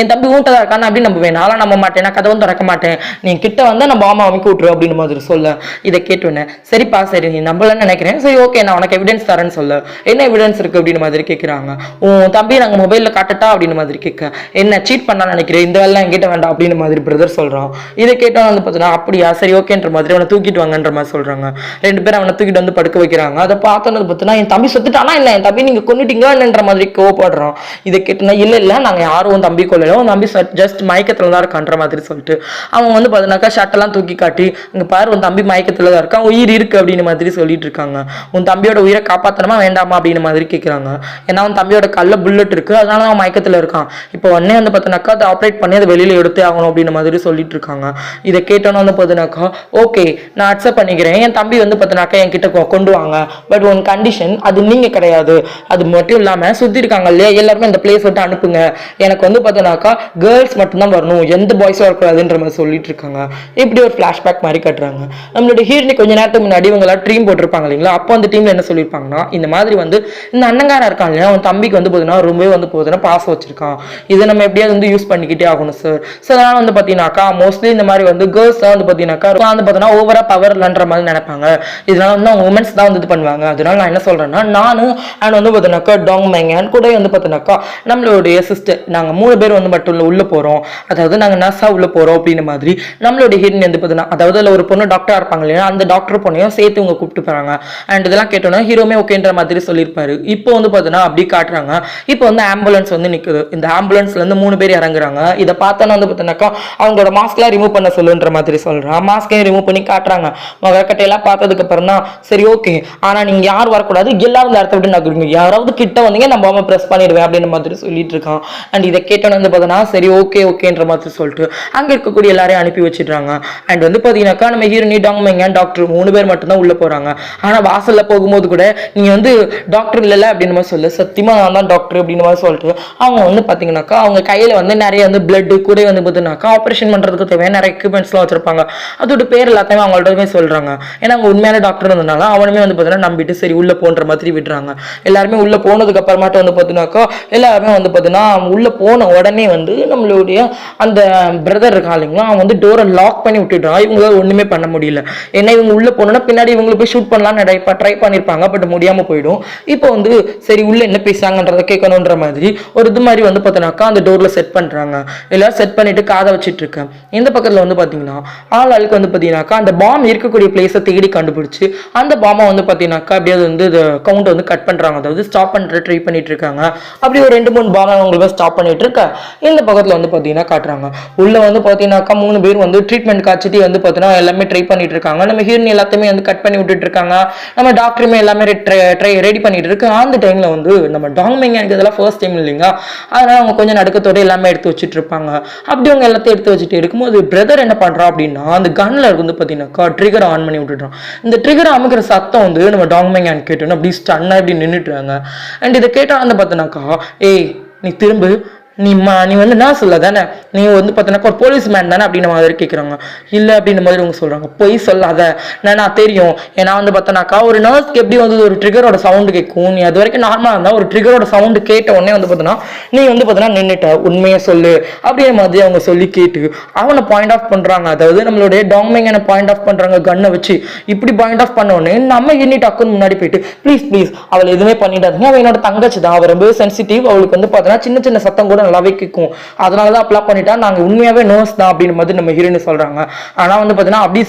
என் தம்பி உன்கிட்ட தான் இருக்கான்னு அப்படின்னு நம்புவேன், நானும் நம்ப மாட்டேன், நான் கதவும் திறக்க மாட்டேன், நீ கிட்ட வந்து நம்ம மாமா கூட்டுரு அப்படின்னு மாதிரி சொல்ல இதை கேட்டோன்னே சரிப்பா சரி நீ நம்பலன்னு நினைக்கிறேன், சரி ஓகே நான் உனக்கு எவிடன்ஸ் தரேன்னு சொல்ல என்ன எவிடன்ஸ் இருக்கு அப்படின்னு மாதிரி கேட்குறாங்க. உன் தம்பி நாங்கள் மொபைலில் காட்டட்டா அப்படின்னு மாதிரி கேட்க என்ன சீட் பண்ணா நினைக்கிறேன், இந்த வேலை என்கிட்ட வேண்டாம் அப்படின்னு மாதிரி பிரதர் சொல்கிறான். இதை கேட்டோம் வந்து பார்த்தீங்கன்னா அப்படியா சரி ஓகேன்ற மாதிரி அவனை தூக்கிட்டு வாங்கன்ற மாதிரி சொல்கிறாங்க. 2 பேரும் அவனை தூக்கிட்டு வந்து படுக்க வைக்கிறாங்க. அதை பார்த்தோன்னு பார்த்தீங்கன்னா என் தம்பி செத்துட்டானா என்ன, என் தம்பி நீங்கள் கொண்டுட்டீங்கன்ற மாதிரி கோவப்படுறான். இதை கேட்டோன்னா இல்லை நாங்கள் யாரும் உன் தம்பி கொள்ளல, உன் தம்பி ஜஸ்ட் மயக்கத்தில் தான் இருக்கான்ற மாதிரி சொல்லிட்டு அவன் வந்து பார்த்தீங்கன்னாக்கா ஷர்ட்டெல்லாம் தூக்கி காட்டி அங்கே பாரு உன் தம்பி மயக்கத்தில் தான் இருக்கான், உயிர் இருக்கு அப்படின்னு மாதிரி சொல்லிட்டு இருக்காங்க. உன் தம்பியோட உயிரை காப்பாற்றணுமா வேண்டாமா அப்படின்னு மாதிரி கேட்குறாங்க. ஏன்னா உன் தம்பியோட கல்ல புல்லட் இருக்கு, அதனால அவன் மயக்கத்தில் இருக்கான், இப்போ உடனே வந்து பார்த்தீங்கன்னாக்கா அதை ஆப்ரேட் பண்ணி அதை வெளியில் எடுத்தே ஆகணும் அப்படின்னு மாதிரி சொல்லிட்டு இருக்காங்க. இதை கேட்டோன்னு வந்து பார்த்தீங்கன்னாக்கா ஓகே நான் அக்செப்ட் பண்ணிக்கிறேன், என் தம்பி வந்து பார்த்தீங்கன்னாக்கா என்கிட்ட கொண்டு வாங்க, பட் ஒன் கண்டிஷன் அது நீங்கள் கிடையாது, அது மட்டும் இல்லாமல் சுற்றி இருக்காங்க இல்லையா எல்லாருமே அந்த பிளேஸ் விட்டு அனுப்புங்க, எனக்கு வந்து பார்த்தீங்கன்னாக்கா கேர்ள்ஸ் மட்டும்தான் வரணும், எந்த பாய்ஸும் வரக்கூடாதுன்ற மாதிரி சொல்லிட்டு இருக்காங்க. இப்படி ஒரு ஃப்ளாஷ்பேக் மாதிரி கட்டுறாங்க. நம்மளோட ஹீரோனி கொஞ்ச நேரத்துக்கு முன்னாடி இவங்க எல்லாம் ட்ரீம் போட்டிருப்பாங்க இல்லைங்களா, அப்போ அந்த டீம்ல என்ன சொல்லியிருப்பாங்கன்னா இந்த மாதிரி வந்து இந்த அண்ணங்காரா இருக்காங்க இல்லையா அவன் தம்பிக்கு வந்து போதுன்னா ரொம்பவே வந்து போதுன்னா பாசம் வச்சிருக்கான், இதை நம்ம எப்படியாவது வந்து யூஸ் பண்ணிக்கிட்டே ஆகணும் சார். ஸோ அதனால வந்து பார்த்தீங்கன்னாக்கா மோஸ்ட்லி இந்த மாதிரி வந்து கேர்ள்ஸ் தான் வந்து பார்த்தீங்கன்னாக்கா வந்து பார்த்தீங்கன்னா ஓவரா பவர் இல்லைன்ற மாதிரி நினைப்பாங்க, இதனால வந்து அவங்க உமன்ஸ் தான் வந்து பண்ணுவாங்க. அதனால நான் என்ன சொல்றேன்னா நானும் அண்ட் வந்து பார்த்தீங்கன்னாக்கா டாங் மேங்கன் கூட வந்து பார்த்தீங்கன்னாக்கா நம்மளுடைய சிஸ்டர் நாங்கள் 3 பேர் வந்து மட்டும் உள்ள போறோம், அதாவது நாங்கள் நர்ஸா உள்ள போறோம் அப்படின்ற மாதிரி நம்மளுடைய ஹீரோனி வந்து பார்த்தீங்கன்னா அதாவது அதில் ஒரு பொண்ணு டாக்டரா இருப்பாங்க இல்லையா அந்த டாக்டர் பொண்ணையும் சேர்த்து இவங்க கூப்பிட்டு போறாங்க. அண்ட் இதெல்லாம் கேட்டோன்னா ஹீரோமே ஓகேன்ற மாதிரி சொல்லியிருப்பாரு. இப்போ வந்து பார்த்தீங்கன்னா அப்படி காட்டுறாங்க. இப்போ வந்து ஆம்புலன்ஸ் வந்து நிற்குது, இந்த ஆம்புலன்ஸ்ல இருந்து 3 பேர் இறங்குறாங்க. இதை பார்த்தோன்னா வந்து பார்த்தீங்கன்னாக்கா அவங்களோட மாஸ்க்லாம் ரிமூவ் பண்ண சொல்லுன்ற மாதிரி சொல்றான். மாஸ்கையும் ரிமூவ் பண்ணி காட்டுறாங்க. முகக்கட்டையெல்லாம் பார்த்ததுக்கு அப்புறம் தான் சரி ஓகே ஆனா நீங்க யார் வரக்கூடாது, எல்லாரும் இந்த இடத்த விட்டு நகருங்க, யாராவது கிட்ட வந்தீங்க நம்ம பாம்பை ப்ரெஸ் பண்ணிடுவேன் அப்படின்ற மாதிரி சொல்லிட்டு இருக்கான். அண்ட் இதை கேட்டோன்னு வந்து பார்த்தோன்னா சரி ஓகேன்ற மாதிரி சொல்லிட்டு அங்க இருக்கக்கூடிய எல்லாரையும் அனுப்பி வச்சிடுறாங்க. அண்ட் வந்து பார்த்தீங்கன்னாக்கா நம்ம ஹீரோனி டாங் மேங்கன் டாக்டர் 3 பேர் மட்டும் தான் உள்ள போறாங்க. ஆனா வாசல்ல போகும்போது கூட நீங்க வந்து டாக்டர் இல்லைல்ல அப்படின்னு மாதிரி சொல்லு, சத்தியமா நான் தான் டாக்டர் அப்படின்னு மாதிரி சொல்லிட்டு அவங்க வந்து பார்த்தீங்கன்னாக்கா அவங்க கையில வந்து நிறைய வந்து பிளட் கூட வந்து பார்த்தீங்கன்னாக்கா ஆப்ரேஷன் பண்றதுக்கு தேவையான நிறைய எக்யூப்மெண்ட்ஸ்லாம் வச்சிருப்பாங்க. அதோட பேர் எல்லாத்தையுமே அவங்கள்ட்ட சொல்றாங்க. ஏன்னா அவங்க உண்மையான டாக்டர் இருந்ததுனால அவனுமே வந்து பார்த்தீங்கன்னா நம்பிட்டு சரி உள்ள போன்ற மாதிரி விடுறாங்க. எல்லாருமே உள்ள போனதுக்கு அப்புறமாட்டு வந்து பார்த்தீங்கன்னாக்கா எல்லாருமே வந்து பார்த்தீங்கன்னா உள்ள போன உடனே வந்து நம்மளுடைய அந்த பிரதர் இருக்கா இல்லைங்களா அவன் வந்து டோரை லாக் பண்ணி விட்டுடுறான். இவங்களால ஒண்ணுமே பண்ண முடியல. ஏன்னா இவங்க உள்ள போனோம்னா பின்னாடி இவங்களை போய் ஷூட் பண்ணலாம்னு ட்ரை பண்ணிருப்பாங்க, பட் முடியாம போயிடும். இப்போ வந்து சரி உள்ள என்ன பேசுறாங்கன்றத கேட்கணுன்ற மாதிரி ஒரு இது மாதிரி வந்து பார்த்தீங்கன்னாக்கா அந்த டோர்ல செட் பண்றாங்க. எல்லாரும் செட் பண்ணிட்டு காதை வச்சுட்டு இருக்கேன். இந்த பக்கத்துல வந்து பாத்தீங்கன்னா ஆளுக்கு வந்து பாத்தீங்கன்னாக்கா அந்த பாம் இருக்கக்கூடிய பிளேஸை தேடி கண்டுபிடிச்சு அந்த பாமை வந்து பாத்தீங்கன்னாக்கா அப்படியே வந்து கவுண்ட் வந்து கட் பண்றாங்க, அதாவது ஸ்டாப் பண்ற ட்ரை பண்ணிட்டு இருக்காங்க. அப்படி ஒரு 2-3 பாம் அவங்களுக்கு ஸ்டாப் பண்ணிட்டு இருக்க இந்த பக்கத்துல வந்து பாத்தீங்கன்னா காட்டுறாங்க. உள்ள வந்து பாத்தீங்கன்னாக்கா 3 பேர் வந்து ட்ரீட்மெண்ட் காய்ச்சிட்டு வந்து பார்த்தீங்கன்னா எல்லாமே ட்ரை பண்ணிட்டு இருக்காங்க. நம்ம ஹீரோயின் எல்லாத்தையுமே வந்து கட் பண்ணி விட்டுட்டு இருக்காங்க. நம்ம டாக்டருமே எல்லாமே ரெடி பண்ணிட்டு இருக்கு. அந்த டைம்ல வந்து நம்ம டாங் மெங்யானுக்கு இதெல்லாம் ஃபர்ஸ்ட் டைம் இல்லைங்க. அதனால அவங்க கொஞ்சம் நடுக்கத்தோட எல்லாமே எடுத்து வச்சுட்டு இருப்பாங்க. அப்படி அவங்க எல்லாத்தையும் எடுத்து வச்சுட்டு இருக்கும்போது பிரதர் என்ன பண்றா அப்படின்னா அந்த கன்ல வந்து பார்த்தீங்கன்னா ட்ரிகர் ஆன் பண்ணி விட்டுட்டான். இந்த ட்ரிகர் அமுக்கிற சத்தம் வந்து நம்ம டாங் மெங்யான் கேட்டோன்னு அப்படி ஸ்டன்னா இப்படி நின்றுட்டுறாங்க. அண்ட் இதை கேட்டா வந்து பார்த்தீங்கன்னாக்கா, ஏய் நீ திரும்ப நீ வந்து என்ன சொல்ல தானே, நீ வந்து பார்த்தீங்கன்னா ஒரு போலீஸ் மேன் தானே அப்படின்னு மாதிரி கேட்குறாங்க. இல்லை அப்படின்ற மாதிரி அவங்க சொல்கிறாங்க. பொய் சொல்லாத, நான் தெரியும். ஏன்னா வந்து பார்த்தோன்னாக்கா ஒரு நர்ஸ்க்கு எப்படி வந்து ஒரு ட்ரிகரோட சவுண்டு கேட்கும், நீ அது வரைக்கும் நார்மலாக இருந்தால் ஒரு ட்ரிகரோட சவுண்டு கேட்ட உடனே வந்து பார்த்தோன்னா நீ வந்து பார்த்தோன்னா நின்றுட்ட, உண்மையை சொல்லு அப்படின்ற மாதிரி அவங்க சொல்லி கேட்டு அவனை பாயிண்ட் ஆஃப் பண்ணுறாங்க. அதாவது நம்மளுடைய டாங் மெங்யானை பாயிண்ட் ஆஃப் பண்ணுறாங்க கன்னை வச்சு. இப்படி பாயிண்ட் ஆஃப் பண்ண உடனே நம்ம இன்னி டக்குன்னு முன்னாடி போயிட்டு ப்ளீஸ் அவள் எதுவுமே பண்ணிடாதுங்க, அவள் என்னோட தங்கச்சி தான், அவள் ரொம்ப சென்சிட்டிவ், அவளுக்கு வந்து பார்த்தோன்னா சின்ன சின்ன சத்தம் கூட நல்லாவே கேட்கும், அதனாலதான் அப்ளை பண்ணிட்டா, நாங்க உண்மையாவே நர்ஸ் தான் அப்படின்னு மாதிரி நம்ம ஹீரோயின் சொல்றாங்க. ஆனா வந்து பாத்தீங்கன்னா அப்படி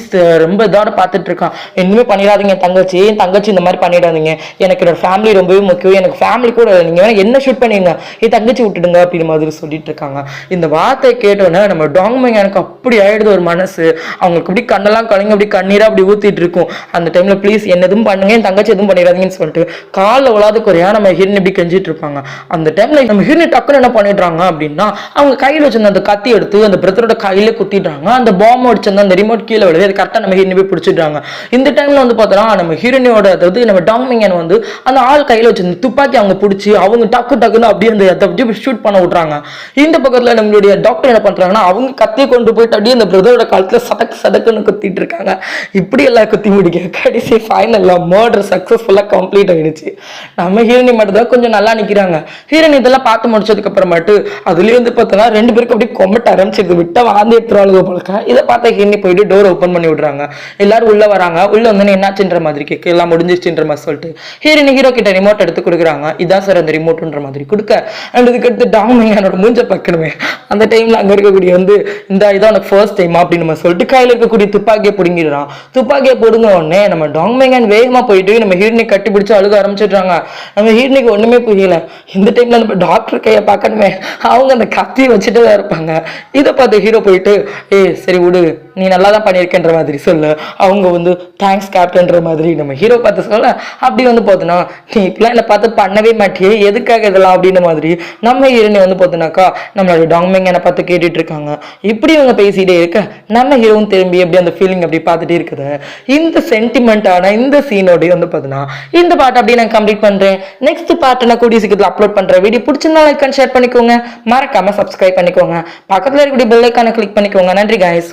ரொம்ப இதோட பார்த்துட்டு இருக்கான். எதுவுமே பண்ணிடாதீங்க என் தங்கச்சி இந்த மாதிரி பண்ணிடாதீங்க, எனக்கு என்னோட ஃபேமிலி ரொம்பவே முக்கியம், எனக்கு ஃபேமிலி கூட நீங்க வேணா என்ன ஷூட் பண்ணிடுங்க, என் தங்கச்சி விட்டுடுங்க அப்படின்னு மாதிரி சொல்லிட்டு இருக்காங்க. இந்த வார்த்தையை கேட்டோன்னே நம்ம டாங் மெங்யானுக்கு அப்படி ஆயிடுது ஒரு மனசு. அவங்களுக்கு அப்படி கண்ணெல்லாம் கலங்க அப்படி கண்ணீரா அப்படி ஊத்திட்டு இருக்கும். அந்த டைம்ல ப்ளீஸ் என்ன எதுவும் பண்ணுங்க, என் தங்கச்சி எதுவும் பண்ணிடாதீங்கன்னு சொல்லிட்டு காலில் உலாத குறையா நம்ம ஹீரோயின் இப்படி கெஞ்சிட்டு இருப்பாங்க. அந்த டைம்ல நம்ம ஹீரோயின் டக்குன்னு என்ன பண்ணிடுறாங்க அப்படின்னா அவங்க கையில் வச்சிருந்த அந்த கத்தி எடுத்து அந்த பிரதரோட கையில குத்திடுறாங்க. அந்த பாம்பு அடிச்சிருந்த அந்த ரிமோட் கீழே விழுது. அது கரெக்டாக நம்ம ஹீரோயின் போய் பிடிச்சிடுறாங்க. இந்த டைம்ல வந்து பார்த்தோன்னா நம்ம ஹீரோயினோட அதாவது நம்ம டாங் மெங்யான் வந்து அந்த ஆள் கையில் வச்சிருந்த துப்பாக்கி அவங்க பிடிச்சி அவங்க டக்குன்னு அப்படியே அந்த அப்படியே ஷூட் பண்ண விட்றாங்க. இந்த பக்கத்தில் நம்மளுடைய டாக்டர் என்ன பண்றாங்கன்னா அவங்க கத்தியை கொண்டு போயிட்டு அப்படியே அந்த பிரதரோட காலத்துல சதக்குன்னு குத்திட்டு இருக்காங்க. இப்படி எல்லாம் குத்தி முடிக்க கடைசி ஃபைனல்ல மர்டர் சக்சஸ்ஃபுல்லா கம்ப்ளீட் ஆயிடுச்சு. நம்ம ஹீரோயின் மட்டும் தான் கொஞ்சம் நல்லா நிக்கிறாங்க. ஹீரோயின் இதெல்லாம் பார்த்து முடிச்சதுக்கு அப்புறமாட்டு அதுலயே வந்து பார்த்தோன்னா ரெண்டு பேருக்கு அப்படியே கொமட்ட ஆரம்பிச்சிருக்கு. விட்டா வாந்தி எடுத்துருவாங்க போலக்க. இதை பார்த்தா ஹீரோயின் போயிட்டு டோர் ஓப்பன் பண்ணி விடுறாங்க. எல்லாரும் உள்ள வராங்க. உள்ள வந்து என்னாச்சுன்ற மாதிரி கேட்க எல்லாம் முடிஞ்சிச்சுன்ற மாதிரி சொல்லிட்டு ஹீரோ கிட்ட ரிமோட் எடுத்து கொடுக்குறாங்க. இதான் சார் அந்த ரிமோட்ன்ற மாதிரி கொடுக்க அண்ட் இதுக்கு எடுத்து டாங் மெங்யானோட மூஞ்ச பார்க்கணுமே. அந்த டைம்ல அங்க இருக்கக்கூடிய வந்து இந்த இதான் உனக்கு ஃபர்ஸ்ட் டைம் அப்படின்னு நம்ம சொல்லிட்டு கையில இருக்கக்கூடிய துப்பாக்கியை பிடுங்கிடுறான். துப்பாக்கியை பிடுங்க உடனே நம்ம டாங் மெங்யான் வேகமா போயிட்டு நம்ம ஹீரோயினை கட்டி பிடிச்சு அழுக ஆரம்பிச்சிடுறாங்க. நம்ம ஹீரோயினுக்கு ஒண்ணுமே புரியல. இந்த டைம்ல நம்ம டாக்டர் கையை பார்க்கணுமே, அவங்க அந்த கத்தியை வச்சுட்டு தான் இருப்பாங்க. இதை பார்த்து ஹீரோ போயிட்டு சரி விடு, நீ நல்லா தான் பண்ணியிருக்கேன்ற மாதிரி சொல்லு. அவங்க வந்து தேங்க்ஸ் கேப்டன்ற மாதிரி நம்ம ஹீரோ பார்த்து சொல்ல அப்படி வந்து பார்த்தோன்னா நீ இப்பெல்லாம் என்னை பார்த்து பண்ணவே மாட்டியே, எதுக்காக இதெல்லாம் அப்படின்ற மாதிரி நம்ம ஹீரோனை வந்து பார்த்தோன்னாக்கா நம்மளோட டாங் மெங்யானை பார்த்து கேட்டுட்டு இருக்காங்க. இப்படி இவங்க பேசிட்டே இருக்க நம்ம ஹீரோவும் திரும்பி எப்படி அந்த ஃபீலிங் அப்படி பார்த்துட்டே இருக்குது. இந்த சென்டிமெண்டான இந்த சீனோடய வந்து பார்த்தோன்னா இந்த பாட்டு அப்படி நான் கம்ப்ளீட் பண்றேன். நெக்ஸ்ட் பாட்டு நான் கூடிய சீக்கிரத்தில் அப்லோட் பண்றேன். வீடியோ பிடிச்சிருந்தா லைக் அண்ட் ஷேர் பண்ணிக்கோங்க, மறக்காம சப்ஸ்கிரைப் பண்ணிக்கோங்க, பக்கத்தில் இருக்கக்கூடிய பெல் ஐகானை கிளிக் பண்ணிக்கோங்க. நன்றி गाइस.